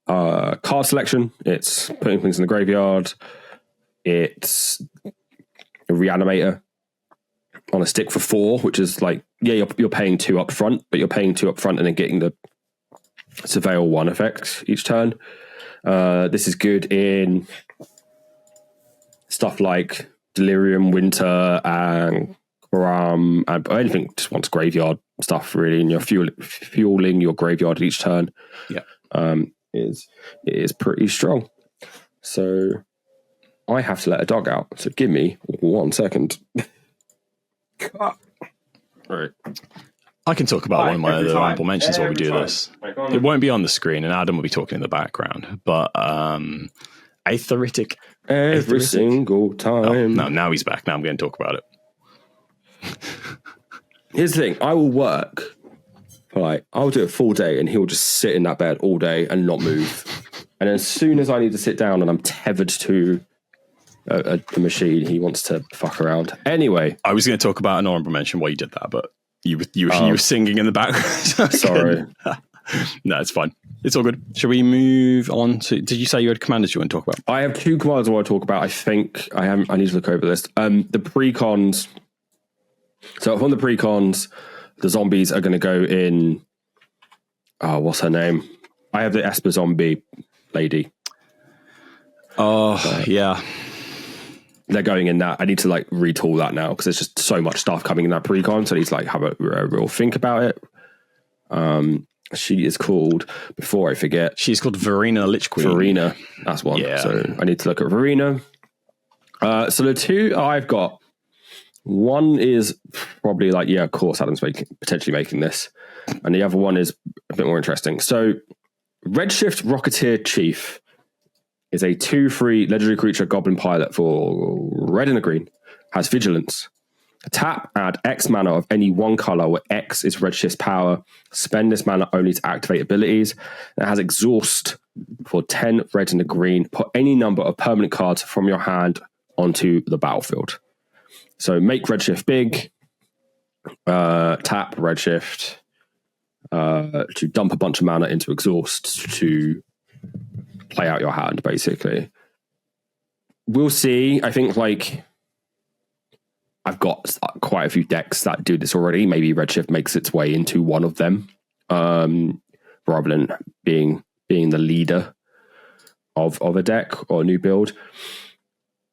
[SPEAKER 2] card selection, it's putting things in the graveyard, it's a reanimator on a stick for 4, which is like, yeah, you're paying 2 up front, but you're paying 2 up front and then getting the surveil 1 effect each turn. This is good in stuff like Delirium, Winter, and anything just wants graveyard stuff really, and you're fueling your graveyard each turn.
[SPEAKER 1] Yeah,
[SPEAKER 2] it is pretty strong. So I have to let a dog out. So give me 1 second. Right.
[SPEAKER 1] I can talk about one of my other honorable mentions while we do this. It won't be on the screen, and Adam will be talking in the background. But Aetherdrift
[SPEAKER 2] every single time.
[SPEAKER 1] Oh, no, now he's back. Now I'm going to talk about it.
[SPEAKER 2] Here's the thing, I will work for I'll do a full day and he'll just sit in that bed all day and not move. And as soon as I need to sit down and I'm tethered to a machine, he wants to fuck around. Anyway.
[SPEAKER 1] I was going to talk about an honorable mention while you did that, but you were singing in the background.
[SPEAKER 2] Sorry.
[SPEAKER 1] No, it's fine. It's all good. Shall we move on to... Did you say you had commanders you want to talk about?
[SPEAKER 2] I have 2 commanders I want to talk about. I think I need to look over this. The precons... So from the precons, the zombies are going to go in... Oh, what's her name? I have the Esper zombie lady.
[SPEAKER 1] Oh, yeah.
[SPEAKER 2] They're going in that. I need to retool that now because there's just so much stuff coming in that precon. So I need to have a real think about it. She is called, before I forget...
[SPEAKER 1] She's called Verena Lich Queen.
[SPEAKER 2] Verena, that's one. Yeah. So I need to look at Verena. So the 2 I've got... One is probably of course, Adam's potentially making this. And the other one is a bit more interesting. So, Redshift Rocketeer Chief is a 2/3 legendary creature goblin pilot for red and a green. Has vigilance. Tap, add X mana of any one color where X is Redshift's power. Spend this mana only to activate abilities. And it has exhaust for 10 red and a green. Put any number of permanent cards from your hand onto the battlefield. So make Redshift big, tap Redshift to dump a bunch of mana into exhaust to play out your hand, basically. We'll see. I think I've got quite a few decks that do this already. Maybe Redshift makes its way into one of them, rather than being the leader of a deck or a new build.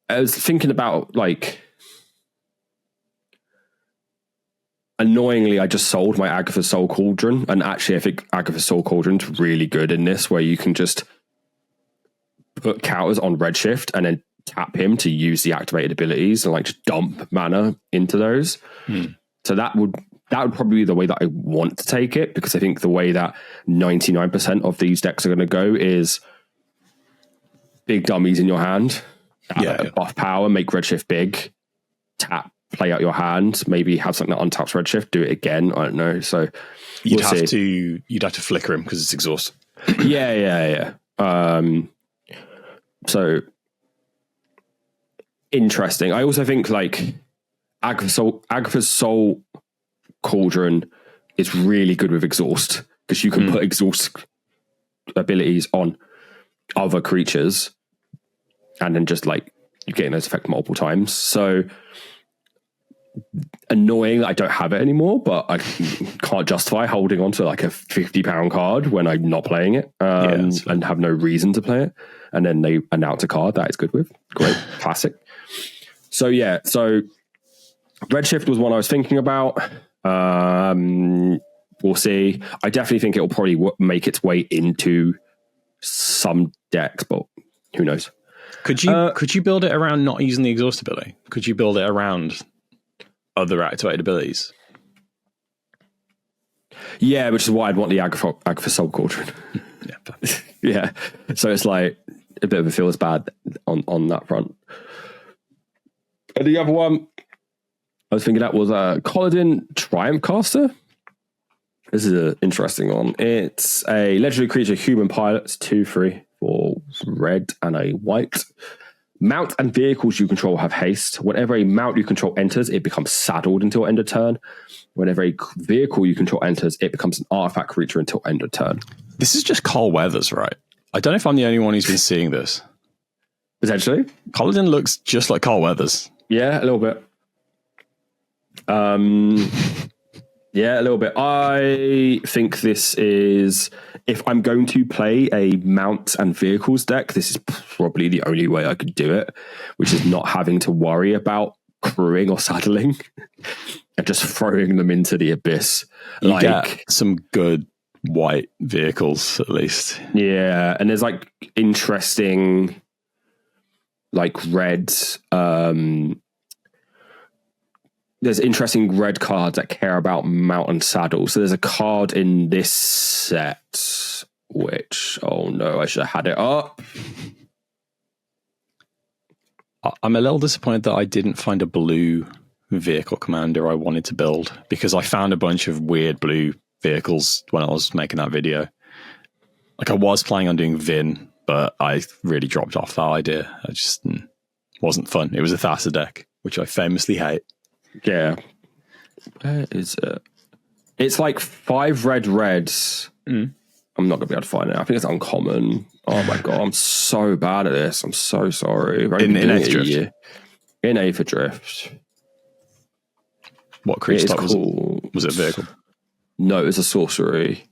[SPEAKER 2] I was thinking about annoyingly, I just sold my Agatha's Soul Cauldron, and actually I think Agatha's Soul Cauldron's really good in this, where you can just put counters on Redshift and then tap him to use the activated abilities and just dump mana into those. So that would probably be the way that I want to take it, because I think the way that 99% of these decks are going to go is big dummies in your hand, buff power, make Redshift big, tap, play out your hand, maybe have something that untaps Redshift, do it again. I don't know. So
[SPEAKER 1] you'd have to flicker him because it's exhaust.
[SPEAKER 2] Yeah. So interesting. I also think like Agatha's Soul Cauldron is really good with exhaust, because you can put exhaust abilities on other creatures and then just like you're getting those effect multiple times. So annoying that I don't have it anymore, but I can't justify holding on to like a £50 card when I'm not playing it, and have no reason to play it. And then they announce a card that it's good with. Great. Classic. So yeah, so Redshift was one I was thinking about. We'll see. I definitely think it'll probably make its way into some decks, but who knows?
[SPEAKER 1] Could you build it around not using the exhaust ability? Could you build it around other activated abilities?
[SPEAKER 2] Yeah, which is why I'd want the Agatha Soul Cauldron. Yeah. So it's like a bit of a feels bad on that front. And the other one I was thinking that was Colladin Triumph Caster. This is an interesting one. It's a legendary creature, human pilot. It's 2/3 for red and a white. Mount and vehicles you control have haste. Whenever a mount you control enters, it becomes saddled until end of turn. Whenever a vehicle you control enters, it becomes an artifact creature until end of turn. This
[SPEAKER 1] is just Carl Weathers, right? I don't know if I'm the only one who's been seeing this.
[SPEAKER 2] Potentially.
[SPEAKER 1] Colladin looks just like Carl Weathers.
[SPEAKER 2] Yeah, a little bit. Yeah, a little bit. I think this is, if I'm going to play a mount and vehicles deck, this is probably the only way I could do it, which is not having to worry about crewing or saddling and just throwing them into the abyss.
[SPEAKER 1] You get some good white vehicles, at least.
[SPEAKER 2] Yeah, and there's like interesting like red there's interesting red cards that care about mount and saddle. So there's a card in this set which, oh no, I should have had it up.
[SPEAKER 1] I'm a little disappointed that I didn't find a blue vehicle commander I wanted to build, because I found a bunch of weird blue vehicles when I was making that video. Like I was planning on doing Vin, but I really dropped off that idea. I just wasn't fun. It was a Thassa deck, which I famously hate.
[SPEAKER 2] Yeah. Where is it? It's like 5 reds. I'm not going to be able to find it. I think it's uncommon. Oh my God, I'm so bad at this. I'm so sorry.
[SPEAKER 1] In Aetherdrift?
[SPEAKER 2] In Aetherdrift.
[SPEAKER 1] What creature type was it? Was it a vehicle?
[SPEAKER 2] No, it was a sorcery.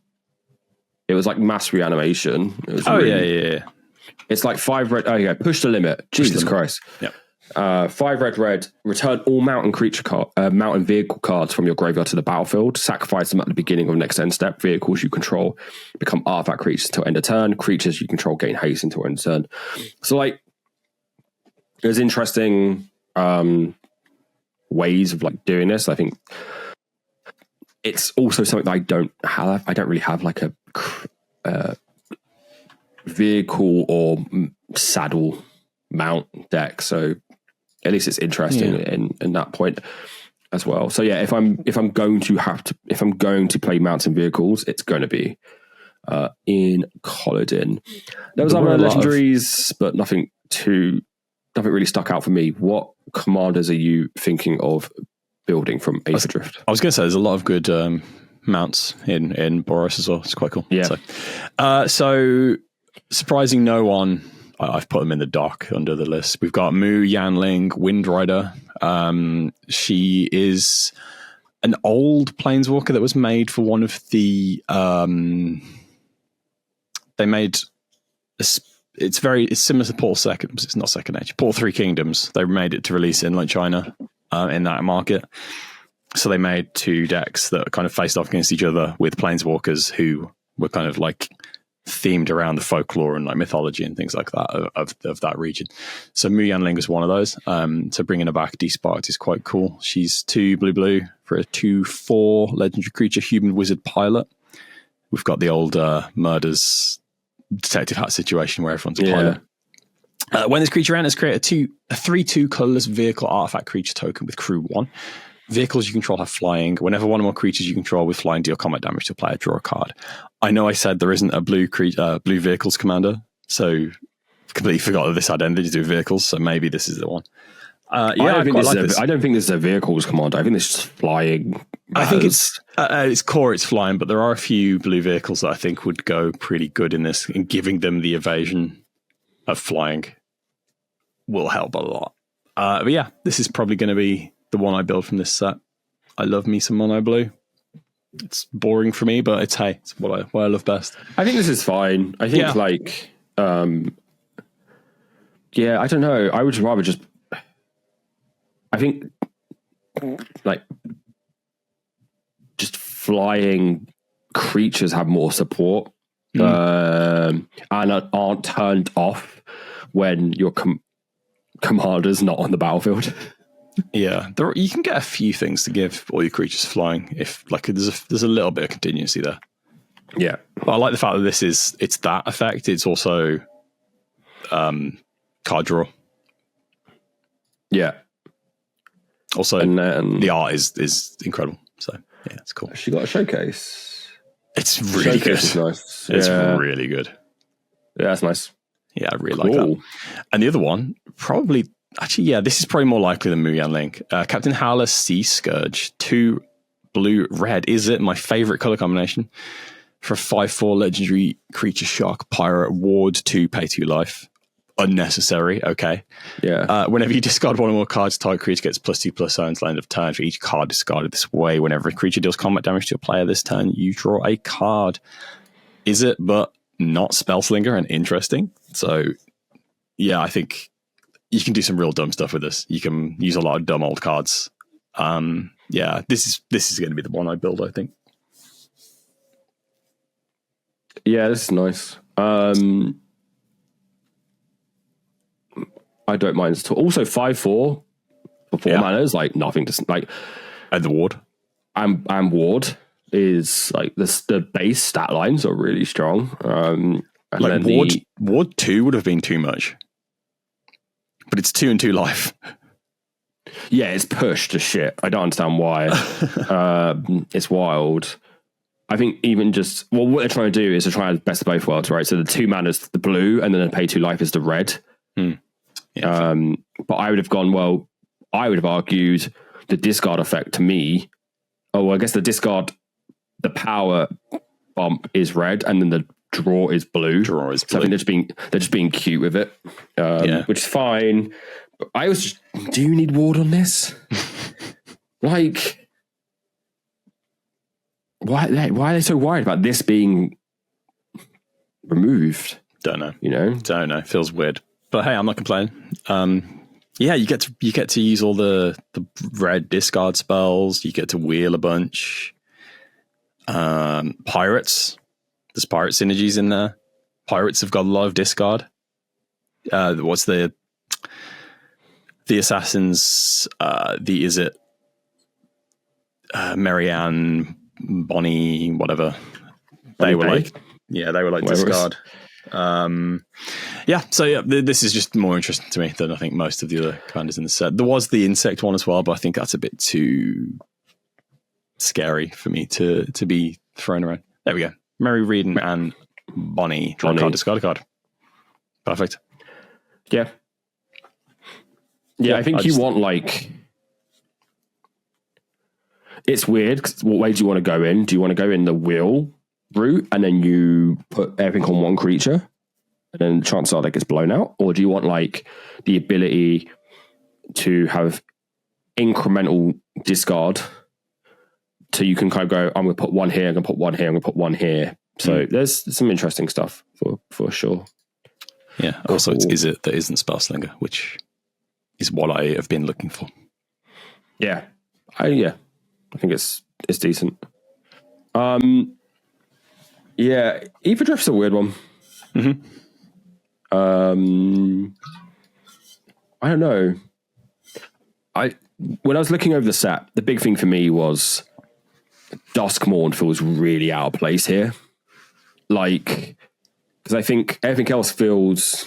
[SPEAKER 2] It was like mass reanimation. It was
[SPEAKER 1] yeah.
[SPEAKER 2] It's like 5 red. Oh yeah, push the limit. Jesus Christ.
[SPEAKER 1] Yeah.
[SPEAKER 2] 5 red. Return all mount and vehicle cards from your graveyard to the battlefield. Sacrifice them at the beginning of next end step. Vehicles you control become artifact creatures until end of turn. Creatures you control gain haste until end of turn. So like, there's interesting ways of like doing this. I think it's also something that I don't have. I don't really have like a vehicle or saddle mount deck, so at least it's interesting in that point as well. So yeah, if I'm going to play mounts and vehicles, it's going to be in Colladin. There was other legendaries, but nothing really stuck out for me. What commanders are you thinking of building from Aetherdrift?
[SPEAKER 1] I was going to say there's a lot of good mounts in Boros as well. It's quite cool.
[SPEAKER 2] Yeah.
[SPEAKER 1] So surprising no one. I've put them in the dock under the list. We've got Mu Yanling, Windrider. She is an old Planeswalker that was made for one of the... they made... It's similar to Portal Second. It's not Second Age. Portal Three Kingdoms. They made it to release in like China in that market. So they made 2 decks that kind of faced off against each other with Planeswalkers who were kind of like themed around the folklore and like mythology and things like that of that region. So Mu Yanling is one of those. So bringing her back desparked is quite cool. She's 2 blue for a 2/4 legendary creature, human wizard pilot. We've got the old murders detective hat situation where everyone's a pilot. When this creature enters, create a 3/2 colorless vehicle artifact creature token with crew 1. Vehicles you control have flying. Whenever one or more creatures you control with flying deal combat damage to a player, draw a card. I know I said there isn't a blue vehicles commander, so completely forgot that this had anything to do with vehicles, so maybe this is the one.
[SPEAKER 2] I don't think this is a vehicles commander. I think this is flying.
[SPEAKER 1] I think it's core, it's flying, but there are a few blue vehicles that I think would go pretty good in this, and giving them the evasion of flying will help a lot. But yeah, this is probably going to be the one I build from this set. I love me some mono blue. It's boring for me, but it's what I love best.
[SPEAKER 2] I think this is fine. I think I don't know. I would rather just. I think just flying creatures have more support and aren't turned off when your commander's not on the battlefield.
[SPEAKER 1] Yeah, you can get a few things to give all your creatures flying if there's a little bit of contingency there.
[SPEAKER 2] Yeah,
[SPEAKER 1] but I like the fact that it's that effect. It's also card draw. Yeah. Also, the art is incredible. So yeah, it's cool.
[SPEAKER 2] She got a showcase.
[SPEAKER 1] It's really good.
[SPEAKER 2] Nice.
[SPEAKER 1] It's really good.
[SPEAKER 2] Yeah, that's nice.
[SPEAKER 1] Yeah, I really like that. And the other one, this is probably more likely than Muyan Link. Captain Howler Sea Scourge, 2 blue red. Is it my favorite color combination for a 5/4 legendary creature shark pirate ward 2 pay 2 life? Unnecessary. Okay.
[SPEAKER 2] Yeah.
[SPEAKER 1] Whenever you discard one or more cards, target creature gets +2/+0 until end of turn for each card discarded this way. Whenever a creature deals combat damage to a player this turn, you draw a card. Is it, but not Spellslinger and interesting? So, yeah, I think you can do some real dumb stuff with this. You can use a lot of dumb old cards. Yeah, this is going to be the one I build, I think.
[SPEAKER 2] Yeah, this is nice. I don't mind at all. Also, 5/4 for 4 mana is like nothing to like.
[SPEAKER 1] And the ward.
[SPEAKER 2] And ward is like the base stat lines are really strong. And
[SPEAKER 1] like ward 2 would have been too much, but it's 2 and 2 life.
[SPEAKER 2] Yeah, it's pushed to shit. I don't understand why. It's wild. I think even just what they're trying to do is to try and best of both worlds, right? So the 2 mana is the blue, and then the pay 2 life is the red. Yeah, but I would have gone, I would have argued the discard effect to me. Oh, well, I guess the power bump is red, and then the draw is blue. So I think they're just being cute with it, which is fine. But I was just, do you need ward on this? Like, why are they so worried about this being removed?
[SPEAKER 1] Don't know.
[SPEAKER 2] Don't
[SPEAKER 1] know. Feels weird. But hey, I'm not complaining. Yeah, you get to use all the red discard spells. You get to wheel a bunch. Pirates. There's pirate synergies in there. Pirates have got a lot of discard. What's the assassins? Marianne, Bonnie, whatever. They were like discard. This is just more interesting to me than I think most of the other commanders in the set. There was the insect one as well, but I think that's a bit too scary for me to be thrown around. There we go. Mary Reed and Bonnie. Draw a card, discard a card. Perfect.
[SPEAKER 2] Yeah. I think you want it's weird because what way do you want to go in? Do you want to go in the will route and then you put everything on one creature and then chances are that gets blown out? Or do you want the ability to have incremental discard so you can kind of go, I'm going to put one here, I'm going to put one here, I'm going to put one here. So there's some interesting stuff for sure.
[SPEAKER 1] Yeah. Also, is it that isn't Spellslinger, which is what I have been looking for.
[SPEAKER 2] Yeah. I think it's decent. Yeah, Aetherdrift's a weird one.
[SPEAKER 1] Mm-hmm.
[SPEAKER 2] I don't know. When I was looking over the set, the big thing for me was Duskmourn feels really out of place here. Because I think everything else feels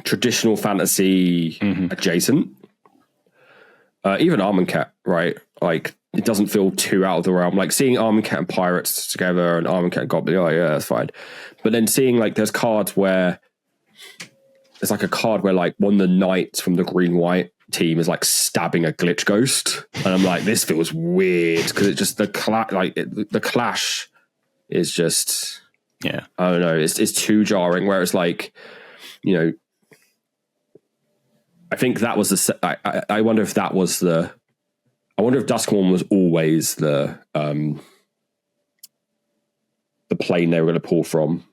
[SPEAKER 2] traditional fantasy adjacent. even Armenket, right? Like, it doesn't feel too out of the realm. Like, seeing Armenket and Pirates together and Armenket and Goblin, oh yeah, that's fine. But then seeing, like, there's cards where there's like a card where like one of the knights from the green-white team is like stabbing a glitch ghost, and I'm like, this feels weird because it just the clash is just,
[SPEAKER 1] yeah,
[SPEAKER 2] I don't know, it's too jarring. Whereas like, you know, I think that was I wonder if that was I wonder if Duskmourn was always the plane they were going to pull from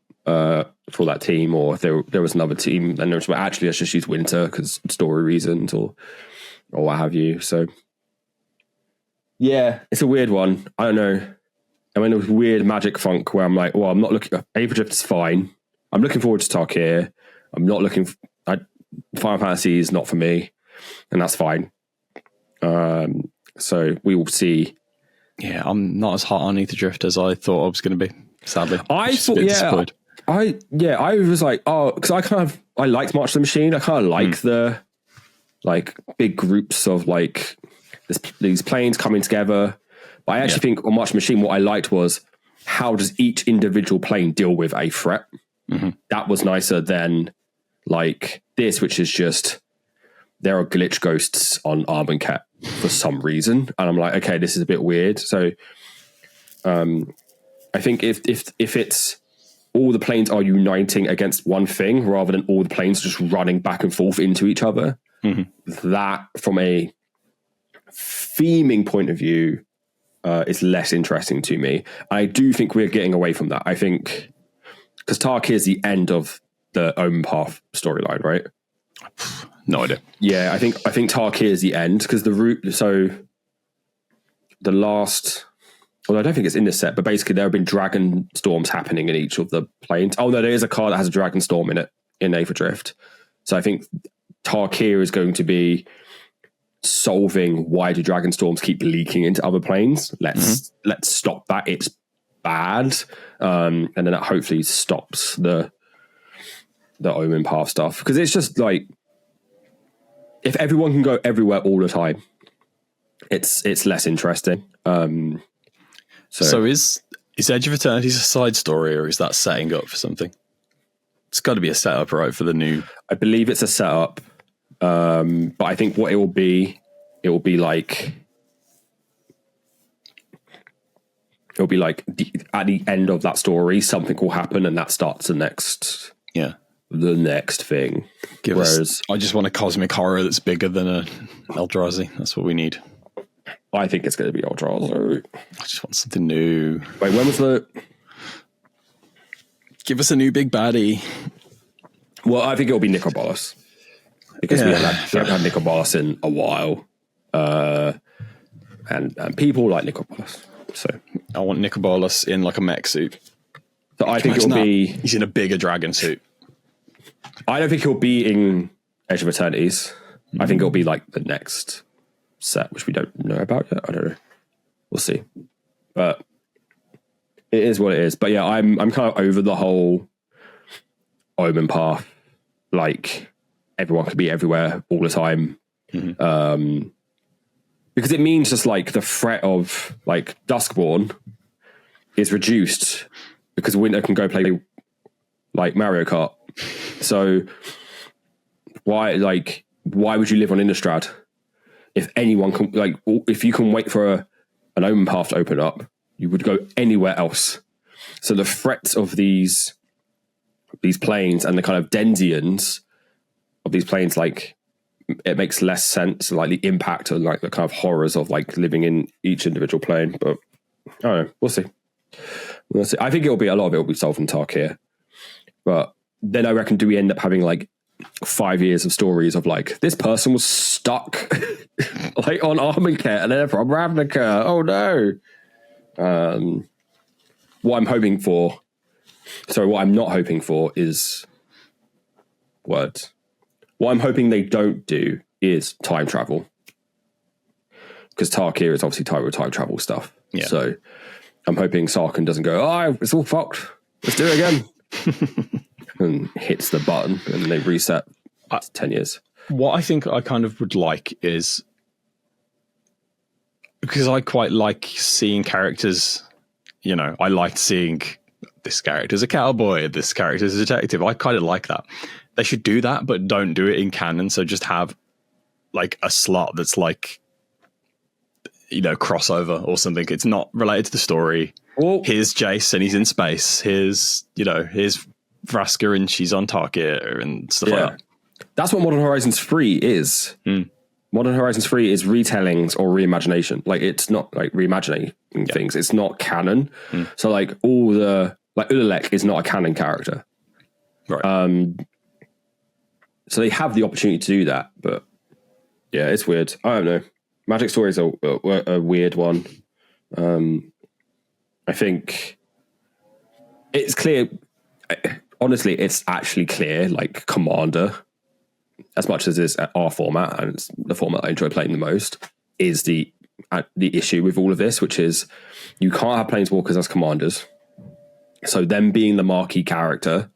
[SPEAKER 2] for that team, or if there was another team and there was actually let's just use Winter because story reasons or what have you. So yeah, it's a weird one. I don't know. I'm in a weird magic funk where I'm like, well, I'm not looking. Aetherdrift is fine. I'm looking forward to Tarkir. I'm not looking. Final Fantasy is not for me, and that's fine. So we will see.
[SPEAKER 1] Yeah, I'm not as hot on Aetherdrift as I thought I was going to be. Sadly,
[SPEAKER 2] I thought, I was like, oh, because I liked March of the Machine. I kind of like the like big groups of like these planes coming together. But I actually think on March of the Machine, what I liked was how does each individual plane deal with a threat. Mm-hmm. That was nicer than like this, which is just there are glitch ghosts on Armenket for some reason, and I'm like, okay, this is a bit weird. So, I think if it's all the planes are uniting against one thing rather than all the planes just running back and forth into each other, that from a theming point of view is less interesting to me. I do think we're getting away from that. I think because Tarkir is the end of the Omen Path storyline, right?
[SPEAKER 1] No idea.
[SPEAKER 2] Yeah, I think Tarkir is the end because the route. So the last. Well, I don't think it's in this set, but basically there have been dragon storms happening in each of the planes. Oh no, there is a card that has a dragon storm in it in Aetherdrift. So I think Tarkir is going to be solving why do dragon storms keep leaking into other planes. Let's stop that. It's bad, and then that hopefully stops the Omen Path stuff, because it's just like if everyone can go everywhere all the time, it's less interesting. So
[SPEAKER 1] is Edge of Eternity a side story, or is that setting up for something? It's got to be a setup, right, for the new...
[SPEAKER 2] I believe it's a setup, but I think what it will be like... It'll be like at the end of that story, something will happen, and that starts the next thing.
[SPEAKER 1] I just want a cosmic horror that's bigger than a Eldrazi. That's what we need.
[SPEAKER 2] I think it's going to be Eldrazi.
[SPEAKER 1] I just want something new.
[SPEAKER 2] Wait, when was the...
[SPEAKER 1] Give us a new big baddie.
[SPEAKER 2] Well, I think it'll be Nicobolas. Because we haven't had Nicobolas in a while. And people like Nicobolas. So
[SPEAKER 1] I want Nicobolas in like a mech suit.
[SPEAKER 2] So I think it'll be...
[SPEAKER 1] He's in a bigger dragon suit.
[SPEAKER 2] I don't think he'll be in Age of Eternities. I think it'll be like the next set, which we don't know about yet. I don't know. We'll see. But it is what it is. But yeah, I'm kind of over the whole Omen Path. Like everyone could be everywhere all the time. Because it means just like the threat of like Duskborn is reduced because Winter can go play like Mario Kart. So why would you live on Innistrad if anyone can, like, if you can wait for an Omen Path to open up, you would go anywhere else. So the threats of these planes and the kind of Denzians of these planes, like, it makes less sense, like the impact and like the kind of horrors of like living in each individual plane. But I don't know, we'll see. I think a lot of it will be solved in Tarkir. But then I reckon, do we end up having like 5 years of stories of like this person was stuck like on Armenket and they're from Ravnica? Oh no. What I'm not hoping for is words. What I'm hoping they don't do is time travel, because Tarkir is obviously tied with time travel stuff. Yeah. So I'm hoping Sarkhan doesn't go, oh, it's all fucked, let's do it again. And hits the button and they reset 10 years.
[SPEAKER 1] What I think I kind of would like is because I quite like seeing characters. You know, I liked seeing this character's a cowboy, this character's a detective. I kind of like that. They should do that, but don't do it in canon. So just have like a slot that's like, you know, crossover or something. It's not related to the story.
[SPEAKER 2] Well,
[SPEAKER 1] here's Jace and he's in space. Here's Vraska and she's on target and stuff like that.
[SPEAKER 2] That's what Modern Horizons 3 is. Modern Horizons 3 is retellings or reimagination. Like, it's not like reimagining things. It's not canon. So like all the, like Ululek is not a canon character.
[SPEAKER 1] Right.
[SPEAKER 2] So they have the opportunity to do that, but yeah, it's weird. I don't know. Magic Story is a weird one. I think it's clear. Honestly, it's actually clear, like Commander, as much as it's our format, and it's the format I enjoy playing the most, is the issue with all of this, which is you can't have Planeswalkers as commanders. So them being the marquee character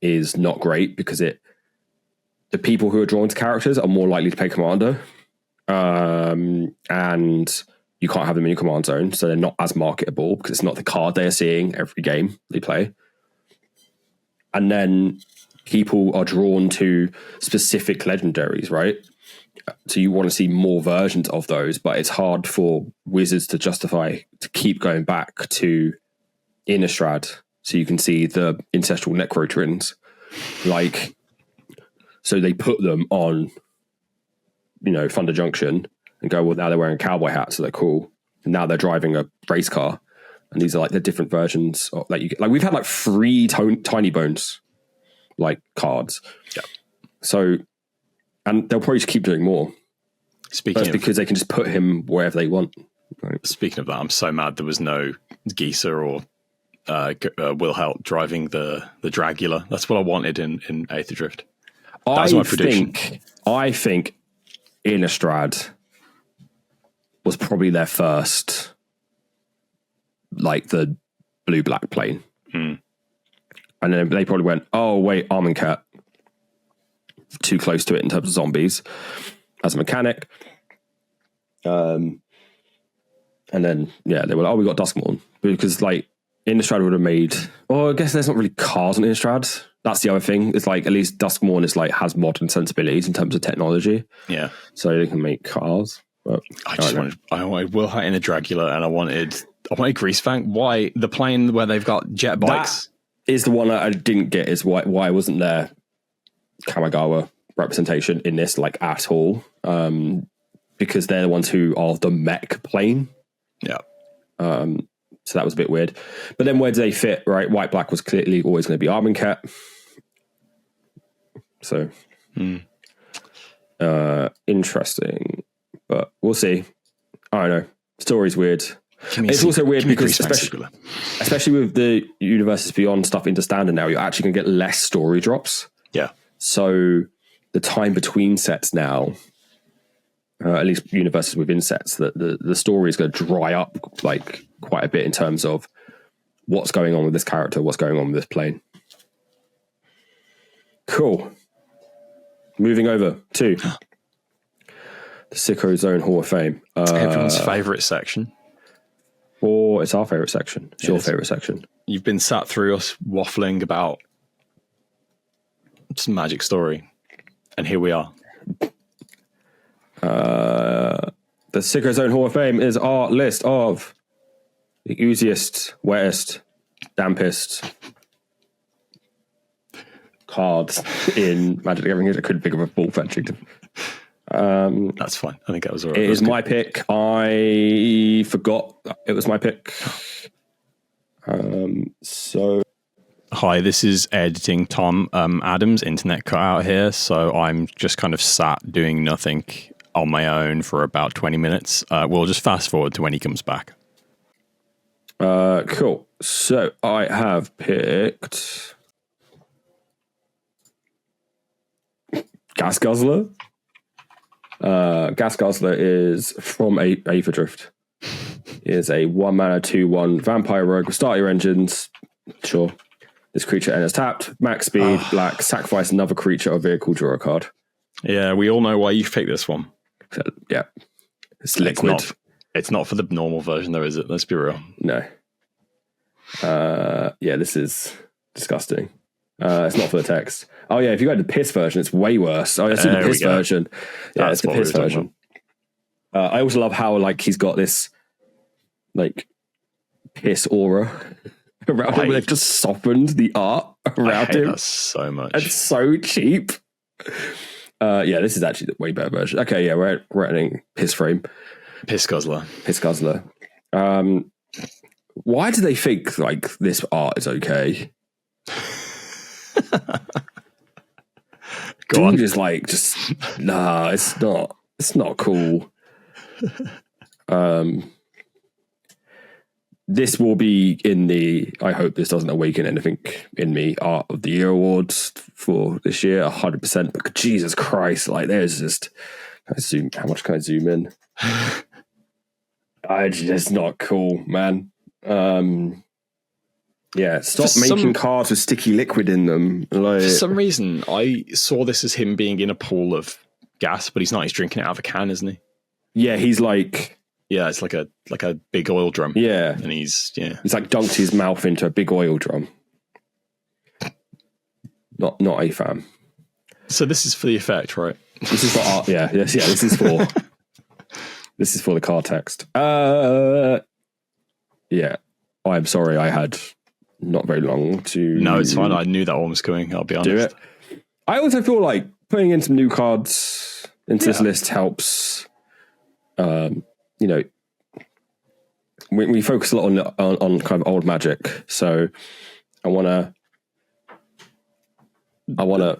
[SPEAKER 2] is not great, because the people who are drawn to characters are more likely to play Commander. And you can't have them in your command zone, so they're not as marketable because it's not the card they are seeing every game they play. And then people are drawn to specific legendaries, right? So you want to see more versions of those, but it's hard for Wizards to justify to keep going back to Innistrad so you can see the ancestral Necrotrins. Like, so they put them on, you know, Thunder Junction and go, well, now they're wearing cowboy hats, so they're cool. And now they're driving a race car. And these are like the different versions of, like, you get, like, we've had like 3 Tiny Bones like cards.
[SPEAKER 1] Yeah.
[SPEAKER 2] So, and they'll probably just keep doing more. Because they can just put him wherever they want. Right? Speaking
[SPEAKER 1] of that, I'm so mad there was no Gisa or Wilhelt driving the Dragula. That's what I wanted in Aetherdrift. That was my prediction.
[SPEAKER 2] I think Innistrad was probably their first, like, the blue-black plane. And then they probably went, oh, wait, Armenket. Too close to it in terms of zombies as a mechanic. And then, yeah, they were like, oh, we got Duskmourn. Because, like, Innistrad would have made... Oh, I guess there's not really cars on Innistrad. That's the other thing. It's like, at least Duskmourn is like, has modern sensibilities in terms of technology.
[SPEAKER 1] Yeah.
[SPEAKER 2] So they can make cars. But
[SPEAKER 1] I wanted Wilhite in a Dragula, and I wanted Greasefank. Why? The plane where they've got jet bikes?
[SPEAKER 2] That is the one that I didn't get, is why wasn't there Kamigawa representation in this, like, at all. Because they're the ones who are the mech plane.
[SPEAKER 1] Yeah.
[SPEAKER 2] So that was a bit weird. But then where do they fit, right? White Black was clearly always going to be Armenket. So interesting. But we'll see. I don't know. Story's weird. It's also weird because especially with the Universes Beyond stuff into Standard now, you're actually going to get less story drops.
[SPEAKER 1] Yeah.
[SPEAKER 2] So the time between sets now, at least Universes within sets, that the story is going to dry up like quite a bit in terms of what's going on with this character, what's going on with this plane. Cool. Moving over to the Sicko Zone Hall of Fame.
[SPEAKER 1] Everyone's favourite section.
[SPEAKER 2] Or it's our favourite section. It's your favourite section.
[SPEAKER 1] You've been sat through us waffling about some Magic Story, and here we are.
[SPEAKER 2] The Sicko Zone Hall of Fame is our list of the ooziest, wettest, dampest cards in Magic the Gathering. I couldn't think of a full fetching.
[SPEAKER 1] That's fine. I think that was all right.
[SPEAKER 2] It is my pick. I forgot it was my pick. So...
[SPEAKER 1] Hi, this is editing Tom Adams. Internet cut out here, so I'm just kind of sat doing nothing on my own for about 20 minutes. We'll just fast forward to when he comes back.
[SPEAKER 2] Cool. So I have picked Gas Guzzler. Gas Guzzler is from Aetherdrift. It is a 1-mana 2/1 vampire rogue. Start your engines. Sure. This creature enters tapped, max speed, black, sacrifice another creature or vehicle, draw a card.
[SPEAKER 1] Yeah, we all know why you've picked this one.
[SPEAKER 2] So, yeah. It's liquid.
[SPEAKER 1] It's not for the normal version, though, is it? Let's be real.
[SPEAKER 2] No. Yeah, this is disgusting. It's not for the text. Oh yeah, if you go to the piss version, it's way worse. Oh, it's the piss version. Yeah, it's the piss version. I also love how like he's got this like piss aura around him. They've just softened the art around him.
[SPEAKER 1] That so much.
[SPEAKER 2] It's so cheap. Yeah, this is actually the way better version. Okay, yeah, we're adding piss frame.
[SPEAKER 1] Piss guzzler.
[SPEAKER 2] Piss guzzler. Why do they think like this art is okay?
[SPEAKER 1] Go on.
[SPEAKER 2] Just nah, it's not. It's not cool. This will be in the. I hope this doesn't awaken anything in me. Art of the Year awards for this year, 100%. But Jesus Christ, like there's just. How much can I zoom in? It's not cool, man. Yeah, stop making cards with sticky liquid in them. Like,
[SPEAKER 1] for some reason, I saw this as him being in a pool of gas, but he's not. He's drinking it out of a can, isn't he? Yeah,
[SPEAKER 2] he's like...
[SPEAKER 1] Yeah, it's like a big oil drum.
[SPEAKER 2] Yeah.
[SPEAKER 1] And he's
[SPEAKER 2] like dunked his mouth into a big oil drum. Not a fan.
[SPEAKER 1] So this is for the effect, right?
[SPEAKER 2] This is for art. Yeah, yes, yeah. This is for... This is for the card text. Yeah. I'm sorry, I had not very long to...
[SPEAKER 1] No, it's fine. I knew that one was coming, I'll be honest.
[SPEAKER 2] Do it. I also feel like putting in some new cards into this list helps. We focus a lot on kind of old Magic, so I want to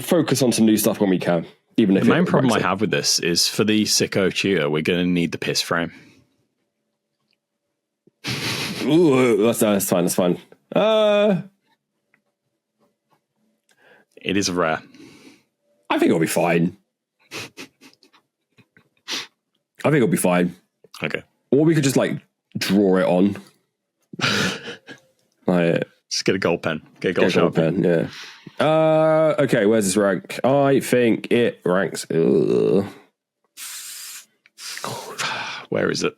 [SPEAKER 2] focus on some new stuff when we can. Even if
[SPEAKER 1] the main problem I have with this is for the Sicko tutor, we're going to need the piss frame.
[SPEAKER 2] Ooh, that's fine. That's fine.
[SPEAKER 1] It is rare.
[SPEAKER 2] I think it'll be fine. Okay. Or we could just like draw it on.
[SPEAKER 1] Just get a gold pen. Get a
[SPEAKER 2] gold pen. Yeah. Okay. Where's this rank? I think it ranks.
[SPEAKER 1] Where is it?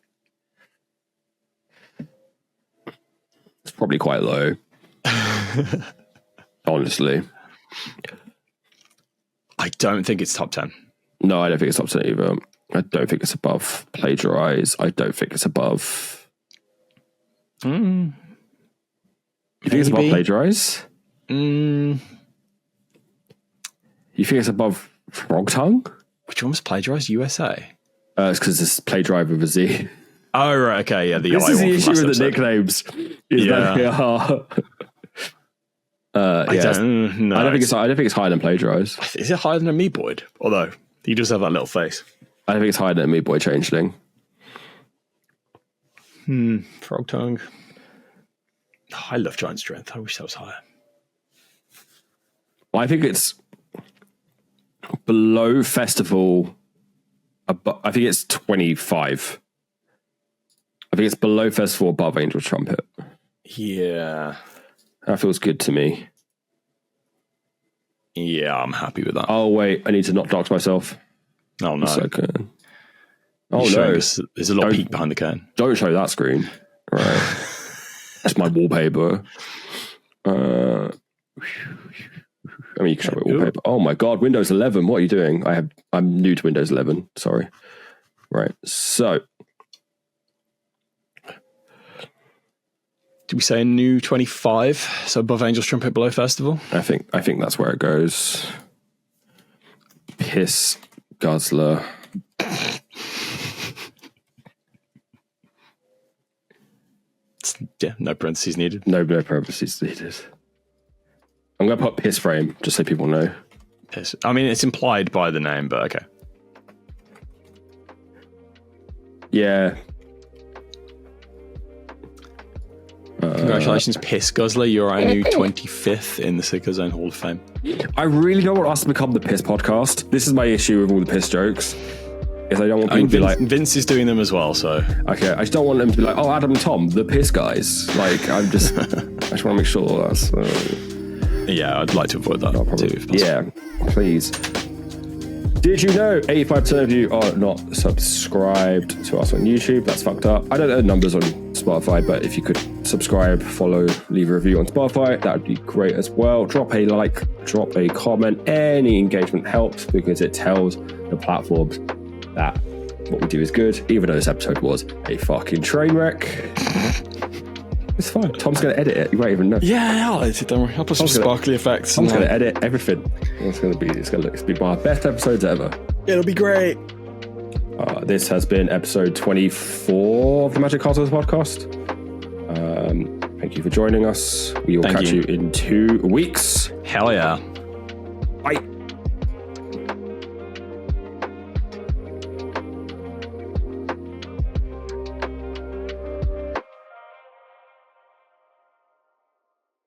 [SPEAKER 2] It's probably quite low. Honestly.
[SPEAKER 1] I don't think it's top 10.
[SPEAKER 2] No, I don't think it's top 10 either. I don't think it's above Plagiarize. I don't think it's above... You think it's above Plagiarize? You think it's above Frog Tongue?
[SPEAKER 1] Which one was Plagiarize? USA?
[SPEAKER 2] It's because it's Plagiarize with a Z.
[SPEAKER 1] Oh, right, okay, yeah.
[SPEAKER 2] This is the issue with the nicknames. I don't know. I don't think it's higher than Plagiarize.
[SPEAKER 1] Is it higher than a Meeboyd? Although, he does have that little face.
[SPEAKER 2] I think it's higher than a Meat Boy Changeling.
[SPEAKER 1] Frog Tongue. Oh, I love Giant Strength. I wish that was higher.
[SPEAKER 2] I think it's below Festival. I think it's 25. I think it's below Festival, above Angel Trumpet.
[SPEAKER 1] Yeah.
[SPEAKER 2] That feels good to me.
[SPEAKER 1] Yeah, I'm happy with that.
[SPEAKER 2] Oh, wait. I need to not dox myself.
[SPEAKER 1] Oh, no.
[SPEAKER 2] Oh, no.
[SPEAKER 1] There's a little peek behind the curtain.
[SPEAKER 2] Don't show that screen. All right. It's my wallpaper. I mean, you can show my wallpaper. Oh, my God. Windows 11. What are you doing? I'm new to Windows 11. Sorry. Right. So.
[SPEAKER 1] Did we say a new 25? So above Angel's Trumpet, below Festival?
[SPEAKER 2] I think that's where it goes. Piss Guzzler.
[SPEAKER 1] Yeah, no parentheses needed.
[SPEAKER 2] No parentheses needed. I'm going to put Piss Frame, just so people know.
[SPEAKER 1] Piss. I mean, it's implied by the name, but okay.
[SPEAKER 2] Yeah.
[SPEAKER 1] Congratulations, Piss Guzzler. You're our new 25th in the Sicko Zone Hall of Fame.
[SPEAKER 2] I really don't want us to become the Piss podcast. This is my issue with all the piss jokes. Is I don't want people to be like...
[SPEAKER 1] Vince is doing them as well, so...
[SPEAKER 2] Okay, I just don't want them to be like, oh, Adam and Tom, the piss guys. Like, I just want to make sure that's...
[SPEAKER 1] Yeah, I'd like to avoid that too, if possible.
[SPEAKER 2] Yeah, please. Did you know 85% of you are not subscribed to us on YouTube? That's fucked up. I don't know the numbers on Spotify, but if you could subscribe, follow, leave a review on Spotify, that would be great as well. Drop a like, drop a comment. Any engagement helps because it tells the platforms that what we do is good, even though this episode was a fucking train wreck. It's fine. Tom's going to edit it. You won't even know.
[SPEAKER 1] Yeah, I'll edit it. Don't worry. I'll put some sparkly effects.
[SPEAKER 2] Tom's going to edit everything. It's going to be one of our best episodes ever.
[SPEAKER 1] It'll be great.
[SPEAKER 2] This has been episode 24 of the Magic Castles podcast. Thank you for joining us. We will catch you in 2 weeks.
[SPEAKER 1] Hell yeah.